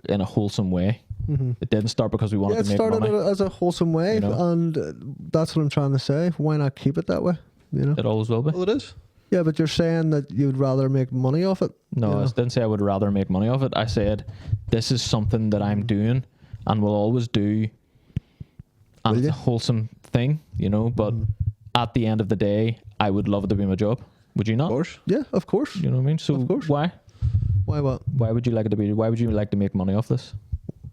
in a wholesome way. It didn't start because we wanted Yeah, it to make started money. as a wholesome way, You know? and that's what I'm trying to say. Why not keep it that way? You know? It always will be. Well, it is. Yeah, but you're saying that you'd rather make money off it. No, you I know? didn't say I would rather make money off it. I said this is something that I'm doing and will always do, and Will it's you? a wholesome thing, you know. But at the end of the day, I would love it to be my job. Would you Of not? course. Yeah, of course. You know what I mean? So Of course. why? Why what? Why would you like it to be? Why would you like to make money off this?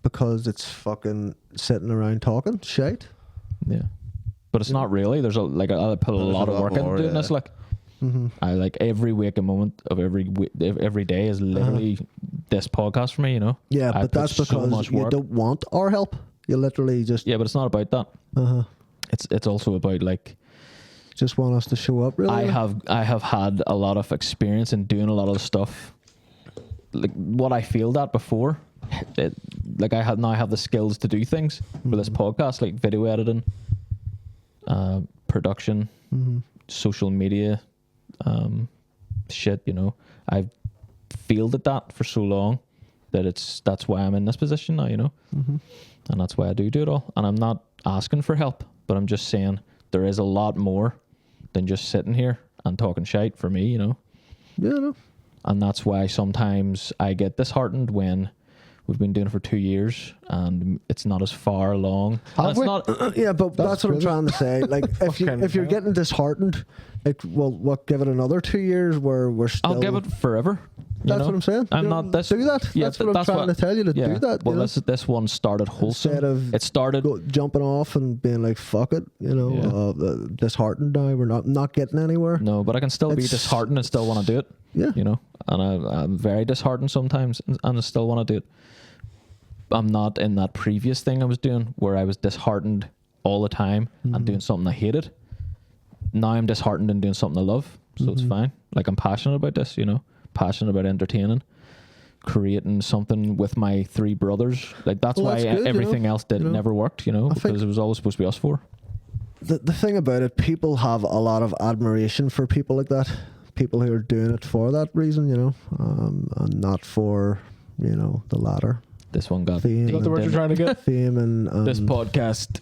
Because it's fucking sitting around talking shite. Yeah, but it's not really. There's I put a There's lot a of lot work more, into doing yeah. this. Like, I like every waking moment of every day is literally this podcast for me. You know. Yeah, I but put that's so because much you work. don't want our help. You literally just Yeah, but it's not about that. It's also about like just want us to show up. Really, I have had a lot of experience in doing a lot of stuff. Like what I failed at before, I have the skills to do things with this podcast, like video editing, production, social media, shit. You know, I've failed at that for so long that that's why I'm in this position now. You know, and that's why I do it all. And I'm not asking for help, but I'm just saying there is a lot more than just sitting here and talking shite for me. You know. Yeah, no. And that's why sometimes I get disheartened when we've been doing it for 2 years and it's not as far along. And it's we? not. Yeah, but that's what I'm crazy. trying to say. Like, if you're getting disheartened, like, well, what? Give it another 2 years where we're still. I'll give it forever. you That's know? what I'm saying. I'm You not know, this. do that. Yeah, That's what I'm trying to tell you to do that. Well, you know? this one started wholesome. Instead of It started. jumping off and being like, "Fuck it," you know, Yeah. disheartened now. We're not getting anywhere. No, but I can still be It's- disheartened and still want to do it. Yeah. You know, and I'm very disheartened sometimes and I still want to do it. I'm not in that previous thing I was doing where I was disheartened all the time and doing something I hated. Now I'm disheartened and doing something I love, so it's fine. Like I'm passionate about this, you know, passionate about entertaining, creating something with my 3 brothers. Like that's Well, why that's good, you everything know, else never worked, you know, I think- because it was always supposed to be us 4. The thing about it, people have a lot of admiration for people like that. People who are doing it for that reason, you know, and not for, you know, the latter. This one got Fame. Is that the word you're trying to get? Fame and This podcast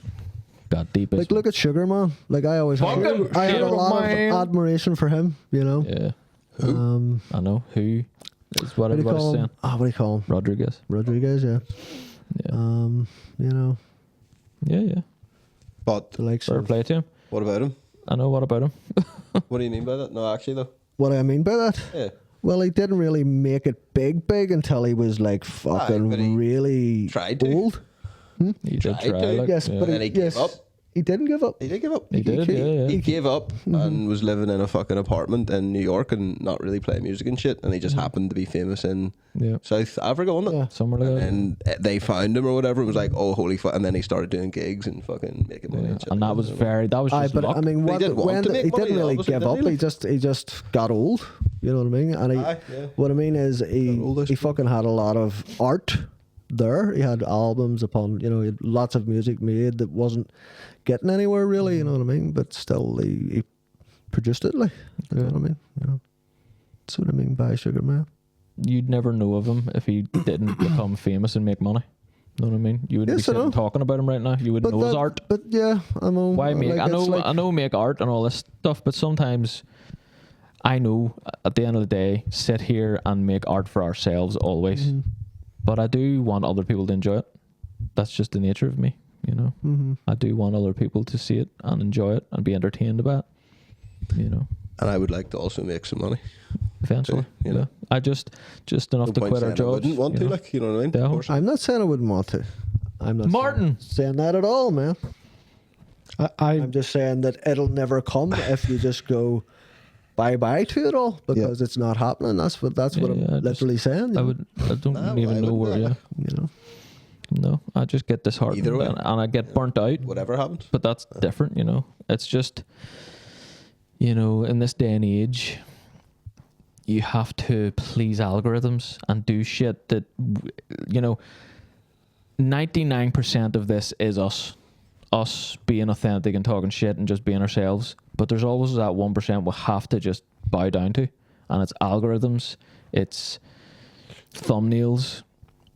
got deep. like, look at Sugar Man. Like I always had, I had a lot of admiration for him, you know. Yeah, Who? I know who is what What do you everybody's call saying. him? What do you call him? Rodriguez. Rodriguez, yeah. Yeah. You know, But the likes Fair of play to him. what about him? I know what about him. What do you mean by that? No, actually though. what I mean by that. Yeah. Well, he didn't really make it big until he was like fucking but he really tried to. old. He did Tried try. to. Like, Yes, yeah. but And he gave up. He didn't give up. He did give up. He did, yeah. He gave up and was living in a fucking apartment in New York and not really playing music and shit. And he just happened to be famous in Yeah. South Africa, wasn't it? Yeah. Somewhere like that. And they found him or whatever. It was like, oh, holy fuck. And then he started doing gigs and fucking making money. Yeah. And, shit. And that was just But luck. I mean, He did want to make he money, didn't really obviously, give didn't up. he? He just got old. You know what I mean? And Aye, yeah. what I mean is old, he fucking had a lot of art there. He had albums upon, he had lots of music made that wasn't getting anywhere really. You know what I mean? But still, he produced it. Like, you know what I mean? That's what I mean by Sugar Man. You'd never know of him if he didn't become famous and make money. Know what I mean? You wouldn't Yes, be I know. sitting talking about him right now. You wouldn't know his art. But yeah, I know. Why make? like, I know. it's like- I know. Make art and all this stuff, but sometimes I know at the end of the day, sit here and make art for ourselves always. Mhm. But I do want other people to enjoy it. That's just the nature of me, you know. Mhm. I do want other people to see it and enjoy it and be entertained by it, you know. And I would like to also make some money. Eventually, you know. I just enough No to point quit our saying I jobs. wouldn't want you to, know. like, you know what I mean? Yeah. Of course. I'm not saying I wouldn't want to. I'm not Martin! saying that at all, man. I I'm just saying that it'll never come if you just go bye to it all because it's not happening. That's what Yeah, I'm I just- literally saying. I don't Nah, even I know wouldn't where. know. Yeah, you know. no, I just get disheartened Either way. and I get burnt out. Whatever happens. But that's different, you know. It's just, you know, in this day and age, you have to please algorithms and do shit that, you know, 99% of this is us being authentic and talking shit and just being ourselves. But there's always that 1% we have to just bow down to, and it's algorithms, it's thumbnails,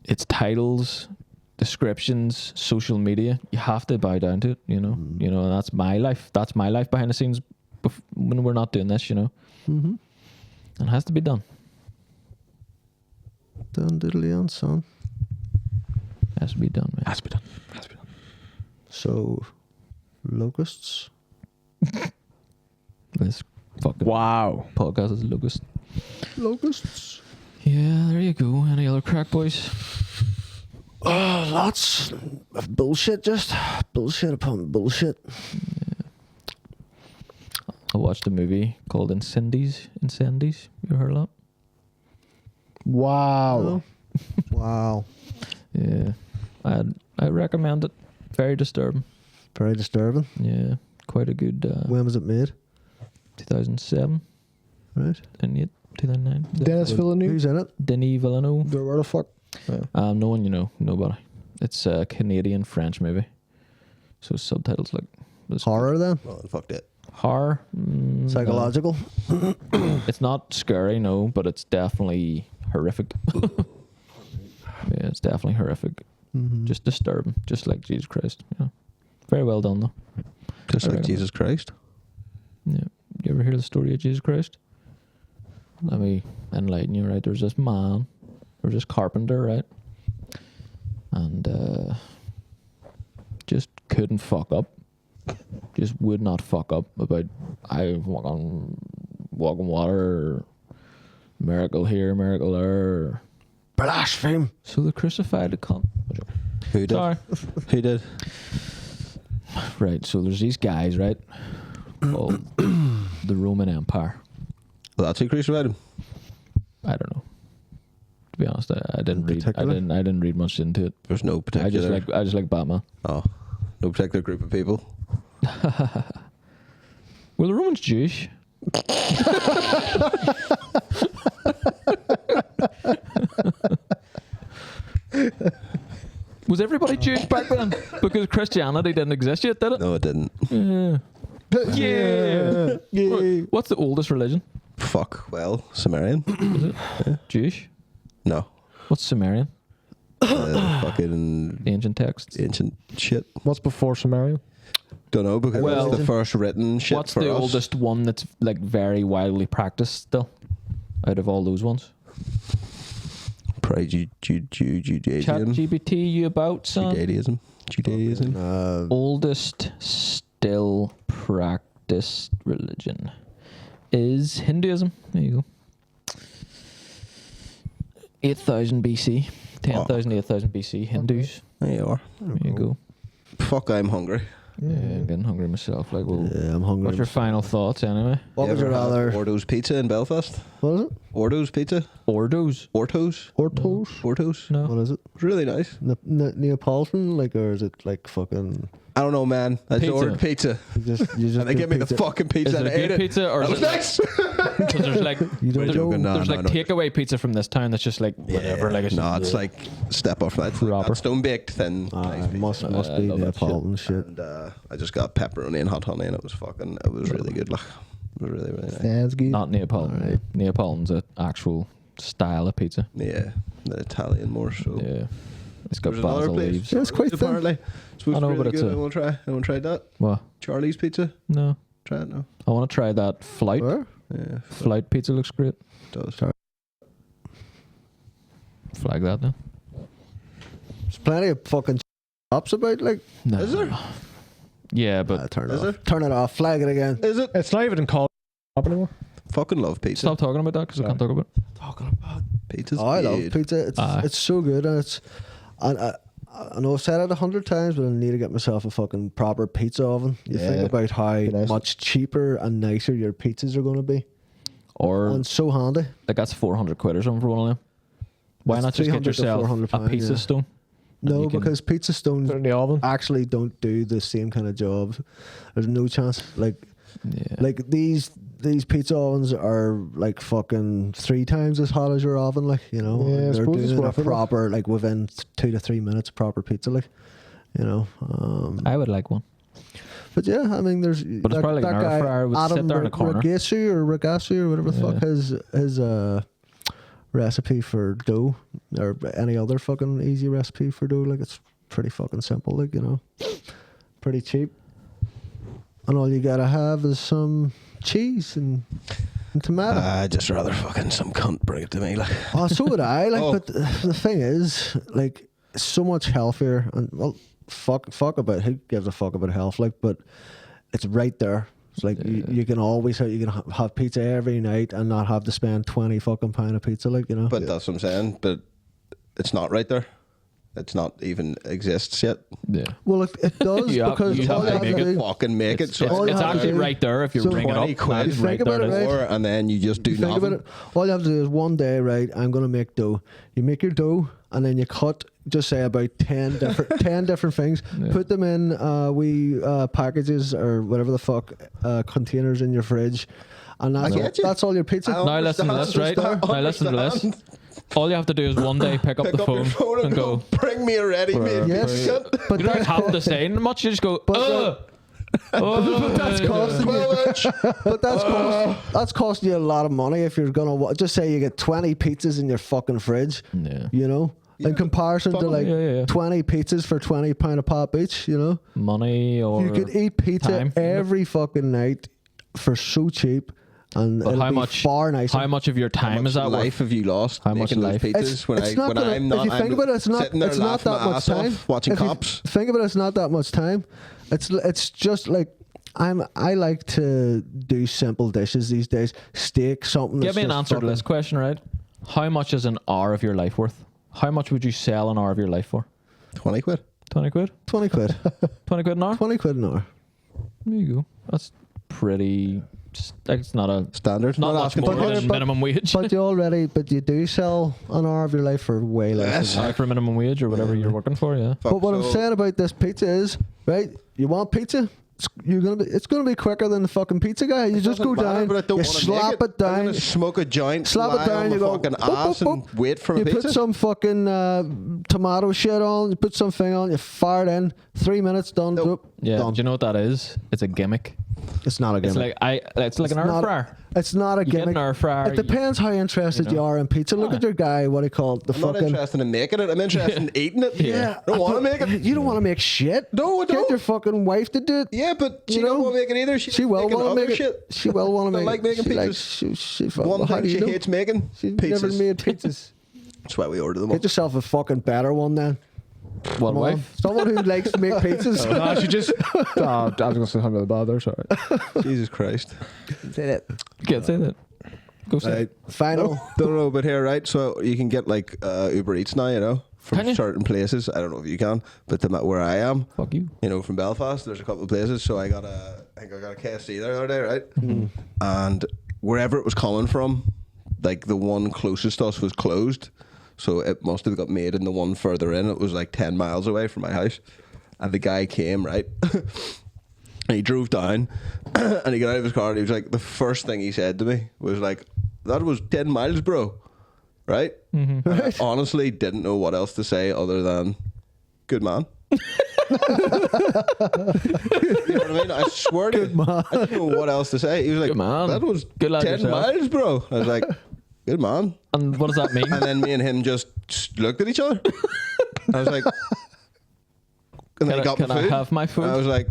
it's titles, descriptions, social media. You have to bow down to it, you know. You know, and that's my life. That's my life behind the scenes when we're not doing this, you know. Mm-hmm. It has to be done. Done diddly on, son. Has to be done, man. Has to be done. Has to be done. So, locusts. This fucking podcast is locust. Locusts. Yeah, there you go. Any other crack, boys? Lots of bullshit. Just bullshit upon bullshit. I watched a movie called Incendies. You ever heard of that? wow. Wow. Yeah. I recommend it. Very disturbing. Very disturbing. Yeah. Quite a good When was it made? 2007, Right. 2008, 2009. Dennis Villeneuve. Who's in it? Denis Villeneuve. Where the fuck? No one you know. Nobody. It's a Canadian-French movie. So subtitles like... this- Horror then? Well, then fuck that. Horror. No. Psychological? It's not scary, no, but it's definitely horrific. Yeah, it's definitely horrific. Mm-hmm. Just disturbing, just like Jesus Christ. Yeah, very well done though. Just I like recommend Jesus Christ. Yeah, you ever hear the story of Jesus Christ? Let me enlighten you. Right, there's this man, there's this carpenter, right, and just couldn't fuck up. Just would not fuck up about I walking water, miracle here, miracle there. Blaspheme. So they crucified the cunt. Who did? Sorry. Who did? Right, so there's these guys, right, called the Roman Empire. Well, that's who crucified him. I don't know. To be honest, I didn't read. particular? I didn't read much into it. There's no particular. I just like Batman. Oh, no particular group of people. Were the Romans Jewish? Was everybody Jewish back then? Because Christianity didn't exist yet, did it? No, it didn't. Yeah. Yeah. What's the oldest religion? Fuck. Well, Sumerian. Is it Jewish? No. What's Sumerian? Fucking Ancient texts. ancient shit. What's before Samaria? Don't know because Well, it's the first written shit What's for the us. oldest one that's like very widely practiced still? Out of all those ones. Probably Chat Judaism. GPT you about, son? Judaism. Oldest still practiced religion is Hinduism. There you go. 8,000 BC. 10,000, 8,000 BC. Hindus. There you are. There you go. Fuck, I'm hungry. Yeah, I'm getting hungry myself. Like, well, Yeah, I'm hungry. what's your final thoughts anyway? What would you rather? Ordo's Pizza in Belfast. What is it? Ordo's Pizza. Ordos? Orto's. Ortos? Orto's. No. What is it? It's really nice. Neapolitan, like, or is it like fucking? I don't know, man. I just Pizza. ordered pizza. You just And they get gave me the pizza. fucking Is pizza it and a I ate good it. pizza or That is was it nice. because there's like You don't joking, know. no. there's like takeaway pizza from this town that's just like whatever. Like it's No, it's like step up from that. It's like Proper. that stone baked thin. Ah, nice it pizza. must be love that Neapolitan shit. And I just got pepperoni and hot honey, and it was really good. Like, it was really nice. Sounds good. not Neapolitan. Alright. Neapolitan's an actual style of pizza. Yeah, the Italian more so. Yeah, it's got There's another basil place. leaves. Yeah, it's quite thin. apparently. It's supposed I know, to be but really it's good. a- I want to try. I want to try that. What? Charlie's Pizza. No, Try it now. I want to try that flight. Where? Yeah, Flight pizza looks great. it does. Flag that then. There's plenty of fucking shops about. Like, No. Is there? Yeah, but turn it Is off. there? Turn it off. Flag it again. Is it? It's not even called up anymore. Fucking love pizza. stop talking about that because I can't talk about it. talking about pizza's Oh, I love good. pizza. It's so good, and it's. And I know I've said it 100 times, but I need to get myself a fucking proper pizza oven. You Yeah. think about how Be nice. much cheaper and nicer your pizzas are going to be, Or and so handy. like that's 400 quid or something for one of them. Why It's not just get 300 to yourself 400 a pound, pizza yeah. stone? And No, you can- because pizza stones Put it in the oven. actually don't do the same kind of job. There's no chance. yeah. Like these pizza ovens are like fucking 3 times as hot as your oven. Like, you know, Yeah, I and they're suppose it's doing a worth it, like. proper like within 2 to 3 minutes proper pizza. Like, you know. I would like one. But yeah, I mean, there's But it's probably like an air fryer would sit there in a corner. Regassi or whatever the fuck his recipe for dough or any other fucking easy recipe for dough. Like, it's pretty fucking simple. Like, you know, pretty cheap, and all you gotta have is some cheese and tomato. I'd just rather fucking some cunt bring it to me. Like, Oh, so would I. Like, Oh. but the thing is, like, it's so much healthier. And well, fuck about who gives a fuck about health? Like, but it's right there. It's like you can always have pizza every night and not have to spend 20 fucking pound of pizza. Like, you know. but that's what I'm saying. But it's not right there. It's not even exists yet. Yeah. Well, it does You have- because you all have you to have make to it do. Fucking make it. So all you It's have to actually do- right there if you so ring it 20 up. quid. That's You right think about there. it, right? Or, and then you just do You think nothing. about it. All you have to do is one day, right? I'm gonna make dough. You make your dough, and then you cut. Just say about 10 different things. Yeah. Put them in packages or whatever the fuck containers in your fridge, and get you. that's all your pizza. Now listen to this, right? Now listen to this. All you have to do is one day pick up Pick the up your phone, phone and go. bring me a ready-made Yes, pizza. but You don't that, have to say much. You just go. But that's costing you. 12 inch. But that's costing you a lot of money if you're gonna just say you get 20 pizzas in your fucking fridge. Yeah. You know, in comparison to like Yeah. 20 pizzas for £20 a pop each. You know. Money or You could eat pizza time. every fucking night for so cheap, and But it'll how be much? far nicer. How much of your How time much is that life worth? have you lost How much making those life? pizzas when it's not when gonna, I'm not if you think about it, it's not. sitting there It's not laughing that my much ass time. off watching If you cops? think about it, it's not that much time. It's just like I like to do simple dishes these days. Steak, something. Give that's me an just answer to fucking- this question, right? How much is an hour of your life worth? How much would you sell an hour of your life for? 20 quid. 20 quid? 20 quid. 20 quid an hour? 20 quid an hour. There you go. That's pretty. Like it's not a. Standard. Not much asking more for much. than minimum wage. But you do sell an hour of your life for way less. Yes. than that. For minimum wage or whatever you're working for, yeah. Fuck, But what I'm so- saying about this pizza is, right? You want pizza? It's gonna be quicker than the fucking pizza guy. You just go Doesn't matter, down, but I don't you wanna slap make it I'm down, gonna smoke a joint, slap lie it down. on You my go fucking boop, boop, ass boop. and wait for a You pizza. put some fucking tomato shit on. You put something on. You fire it in. 3 minutes done. Nope. Boop, Yeah. done. Do you know what that is? It's a gimmick. It's not a It's gimmick. it's like an air not- fryer. It's not a You get gimmick. an air fryer. It depends how interested you, know. are in pizza. Look Aye. at your guy. What do you call it? The I'm not fucking. interested in making it. I'm interested in eating it. Yeah, I don't want to make it. You don't want to make shit. No, I Get don't. your fucking wife to do it. Yeah, but she You know, don't want to make it either. She will making want to other make shit. it. She will want to Don't make like it. making She pizzas. likes- she One how thing do you she know? hates making She's never pizzas. made pizzas. That's why we order them. Get yourself a fucking better one then. What Come on. wife? Someone who likes to make pizzas. No, she just. I was gonna say something really bad there. Sorry. Jesus Christ. Say that. Can't say that. Go say Right. it. Final. Don't know, but here, right? So you can get like Uber Eats now, you know, from Can you? certain places. I don't know if you can, but where I am, Fuck you. you know, from Belfast, there's a couple of places. So I think I got a KFC there the other day, right? And wherever it was coming from, like the one closest to us was closed. So it must have got made in the one further in. It was like 10 miles away from my house. And the guy came, right? And he drove down and he got out of his car and he was like, the first thing he said to me was like, that was 10 miles, bro. Right? And I honestly didn't know what else to say other than, good man. You know what I mean? I swear to you, I didn't know what else to say. He was like, Good man. that was Good lad 10 yourself. miles, bro. I was like, good man. And what does that mean? And then me and him just looked at each other. I was like, and then he got Can my I food. have my food? And I was like,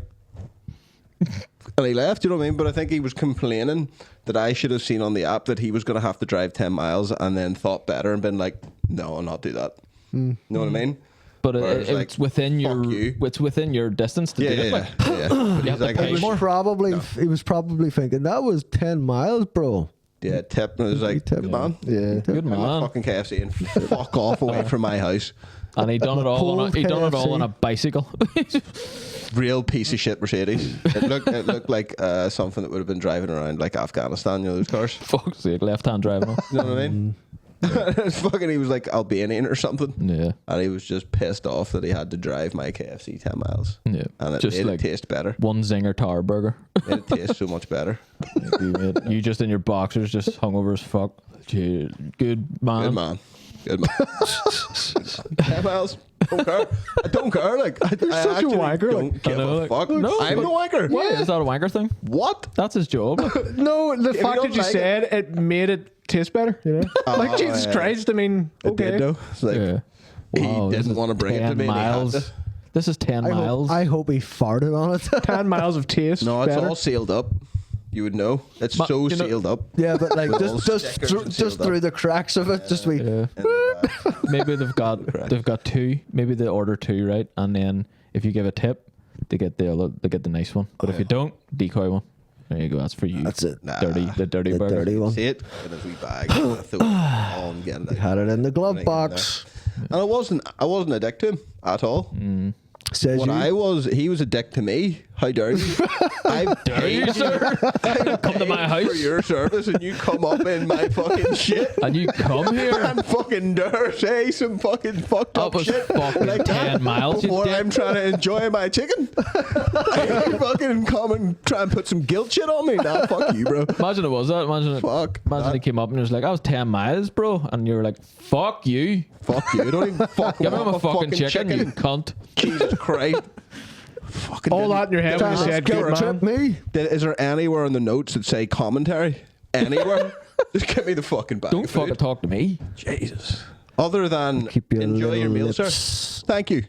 and he left, you know what I mean? But I think he was complaining that I should have seen on the app that he was going to have to drive 10 miles and then thought better and been like, no, I'll not do that. You know what I mean? But Whereas, it's like, within fuck you. it's within your distance to Yeah, do it. yeah, Like, yeah. But You he's have to like, pay I more. He was probably thinking that was 10 miles, bro. yeah, tip. And I was like, Tip. good man. Yeah. Good I'm a man. fucking KFC and fuck off away from my house. And he done it all. Cold He done it all KFC. on a bicycle. Real piece of shit Mercedes. It looked like something that would have been driving around like Afghanistan, you know, those cars. Fuck's sake, left-hand driving. You know what I mean? It's fucking, he was like Albanian or something. Yeah, And he was just pissed off that he had to drive my KFC 10 miles. yeah. And it Just made like it taste better. one zinger tower burger. Made it taste so much better. You just in your boxers, just hungover as fuck. Gee, good man. Good man. Good man. 10 miles. Don't care. I don't care. Like, I such a actually wanker, don't like- give I know, a like- fuck. No, I'm a wanker. Why is that a wanker thing? What? That's his job. No, the you fact don't that you like said it made it taste better, you know? Like, Jesus yeah. Christ, I mean, It okay. did though. It's like, Yeah. he Wow, this didn't is want to bring it to 10 me. and he had miles. to. This is 10 miles. I hope he farted on it. 10 miles of taste. No, it's better. all sealed up. You would know. It's But, so you know- sealed up. Yeah, but like With all just stickers and just sealed up. through the cracks of it, just we. yeah. And, Maybe they've got two. Maybe they order two, right? And then if you give a tip, they get the nice one. But if you don't, decoy one. There you go. That's for you. That's it. Nah. The dirty The burger. dirty one. see it in his wee bag. I threw it on, getting it. Had it in the glove Getting it box. there. And I wasn't a dick to him at all. Says What you. he was a dick to me. How dare you? I've paid you Come to my house. for your service and you come up in my fucking shit. And you come here. And fucking dare say some fucking fucked That up was shit fucking like 10 that miles, you before dick. I'm trying to enjoy my chicken. You fucking come and try and put some guilt shit on me. Nah, fuck you, bro. Imagine it was that. Imagine Fuck he came up and he was like, "I was 10 miles, bro," and you were like, "Fuck you." Fuck you. Don't even fucking Give him want a fucking chicken, you cunt. Jesus Christ. Fucking All that in your head when you That's said guilt good trip man. me. Is there anywhere in the notes that say commentary? Anywhere? Just give me the fucking bag. Don't of food. fucking talk to me. Jesus. Other than Keep your enjoy your little meal, sir. lips. Thank you.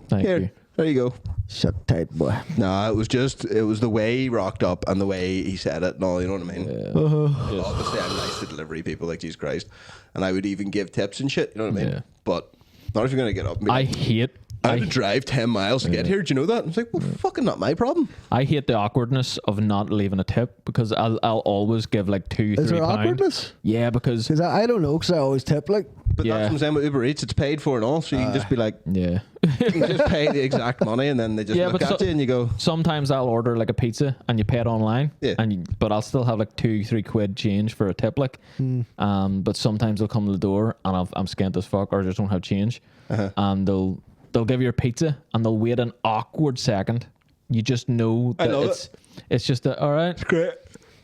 Thank Here, you. there you go. Shut tight, boy. No, it was the way he rocked up and the way he said it and all, you know what I mean? Obviously, I'm nice to delivery people, like, Jesus Christ. And I would even give tips and shit, you know what I mean? Yeah. But not if you're going to get up and be I like, hate. I had to drive 10 miles to get here. Do you know that? And it's like, well, fucking not my problem. I hate the awkwardness of not leaving a tip because I'll always give like £2, Is £3. there awkwardness? Yeah, because Because I don't know, because I always tip like. But Yeah. that's what I'm saying with Uber Eats. It's paid for and all. So you can just be like, yeah. you can just pay the exact money and then they just Yeah, look but at you and you go, Sometimes I'll order like a pizza and you pay it online. Yeah. But I'll still have like £2-3 change for a tip, like. But sometimes they'll come to the door and I'm scant as fuck or just don't have change, and they'll give you your pizza and they'll wait an awkward second. You just know I that love it's just a, all right, great.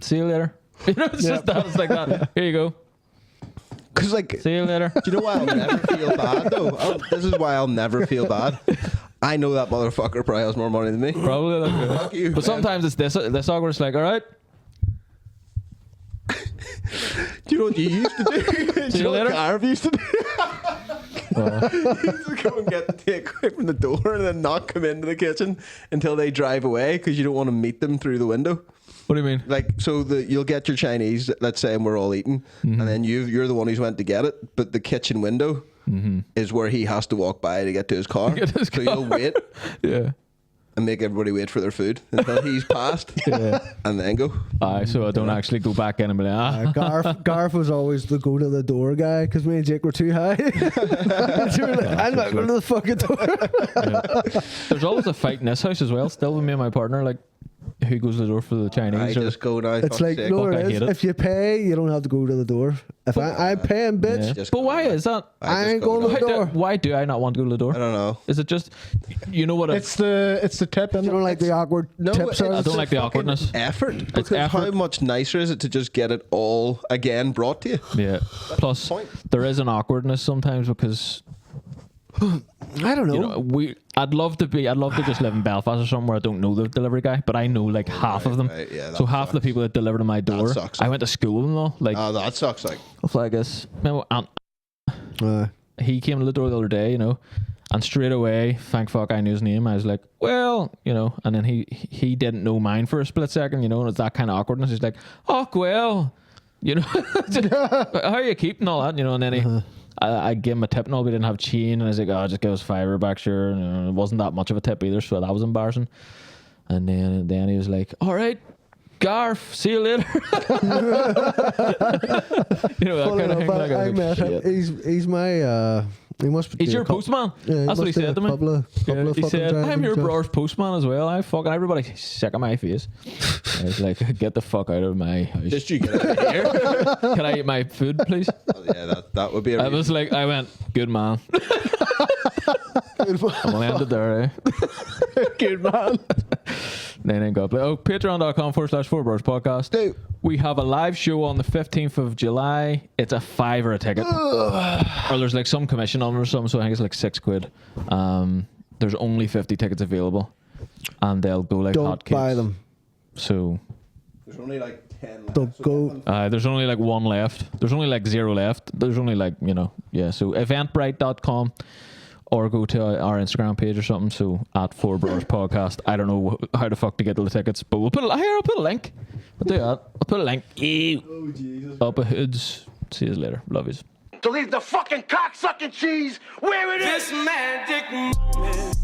see you later. You know, it's just that. It's like that. Here you go. Because, like, See you later. do you know why I'll never feel bad, though? This is why I'll never feel bad. I know that motherfucker probably has more money than me. Probably. Like, Fuck you, but man. sometimes it's this awkward. It's like, all right. Do you know what you used to do? Do See you you know what later. Garv used to do? He used to go and get the takeaway from the door and then not come into the kitchen until they drive away because you don't want to meet them through the window. What do you mean? Like, so you'll get your Chinese, let's say, and we're all eating, and then you're the one who's went to get it, but the kitchen window is where he has to walk by to get to his car. Get his So you'll wait, Yeah. and make everybody wait for their food until he's passed, and then go. So I don't actually go back in and be like, Garth was always the go to the door guy because me and Jake were too high. So we were like, I'm not going to the fucking door. There's always a fight in this house as well. Still with me and my partner, like, who goes to the door for the Chinese? I just go now. It's like, no, Fuck, I it hate is. it. If you pay, you don't have to go to the door. If I'm paying, bitch, Just But go why now. is that? I just ain't go going to now. the door. Why do I not want to go to the door? I don't know. Is it just, you know what? It's the tip. You don't like the awkward tips? I don't like the awkwardness. Effort. Because how effort. much nicer is it to just get it all again brought to you? Yeah. Plus, point. there is an awkwardness sometimes because I don't know. you know I'd love to just live in Belfast or somewhere I don't know the delivery guy, but I know like half of them. right, yeah, so that half the sucks. people that deliver to my door, sucks. I went to school with them though. Like, Oh, that sucks. Like, I guess. Remember, Uh, he came to the door the other day, you know, and straight away, thank fuck I knew his name. I was like, well, you know, and then he didn't know mine for a split second, you know, and it's that kind of awkwardness. He's like, oh, well, you know, how are you keeping all that, you know, and then I gave him a tip and all, we didn't have change, and I was like, oh, just give us $5 back, sure. And it wasn't that much of a tip either, so that was embarrassing. And then he was like, all right, Garf, see you later. You know, that kind of thing. Like, I was met like, him. shit. He's my. He must be. He's your postman. Yeah, he That's what he must do said a to me. couple of He fucking said, times I'm your and Brors postman as well. I fucking everybody's sick of my face. I was like, get the fuck out of my house. just you get it here. Can I eat my food, please? Oh, yeah, that would be a I was like, I went, good man. I'm gonna end it there, eh? Good man. Then got play. Oh, patreon.com/4Brors podcast. Dude. We have a live show on the 15th of July. It's a $5 a ticket. Or there's like some commission on it or something, so I think it's like £6. There's only 50 tickets available. And they'll go like Don't hotcakes. buy them. So There's only like 10 left. Don't so go. get them. there's only like one left. There's only like 0 left. There's only like, you know, yeah. So eventbrite.com or go to our Instagram page or something. So at 4Brors podcast. I don't know how the fuck to get the tickets, but I'll put a link. I'll do that. I'll put a link. Oh, Jesus. Up a hoods. See you later. Love yous. To leave the fucking cock-sucking cheese where it is. This magic moment.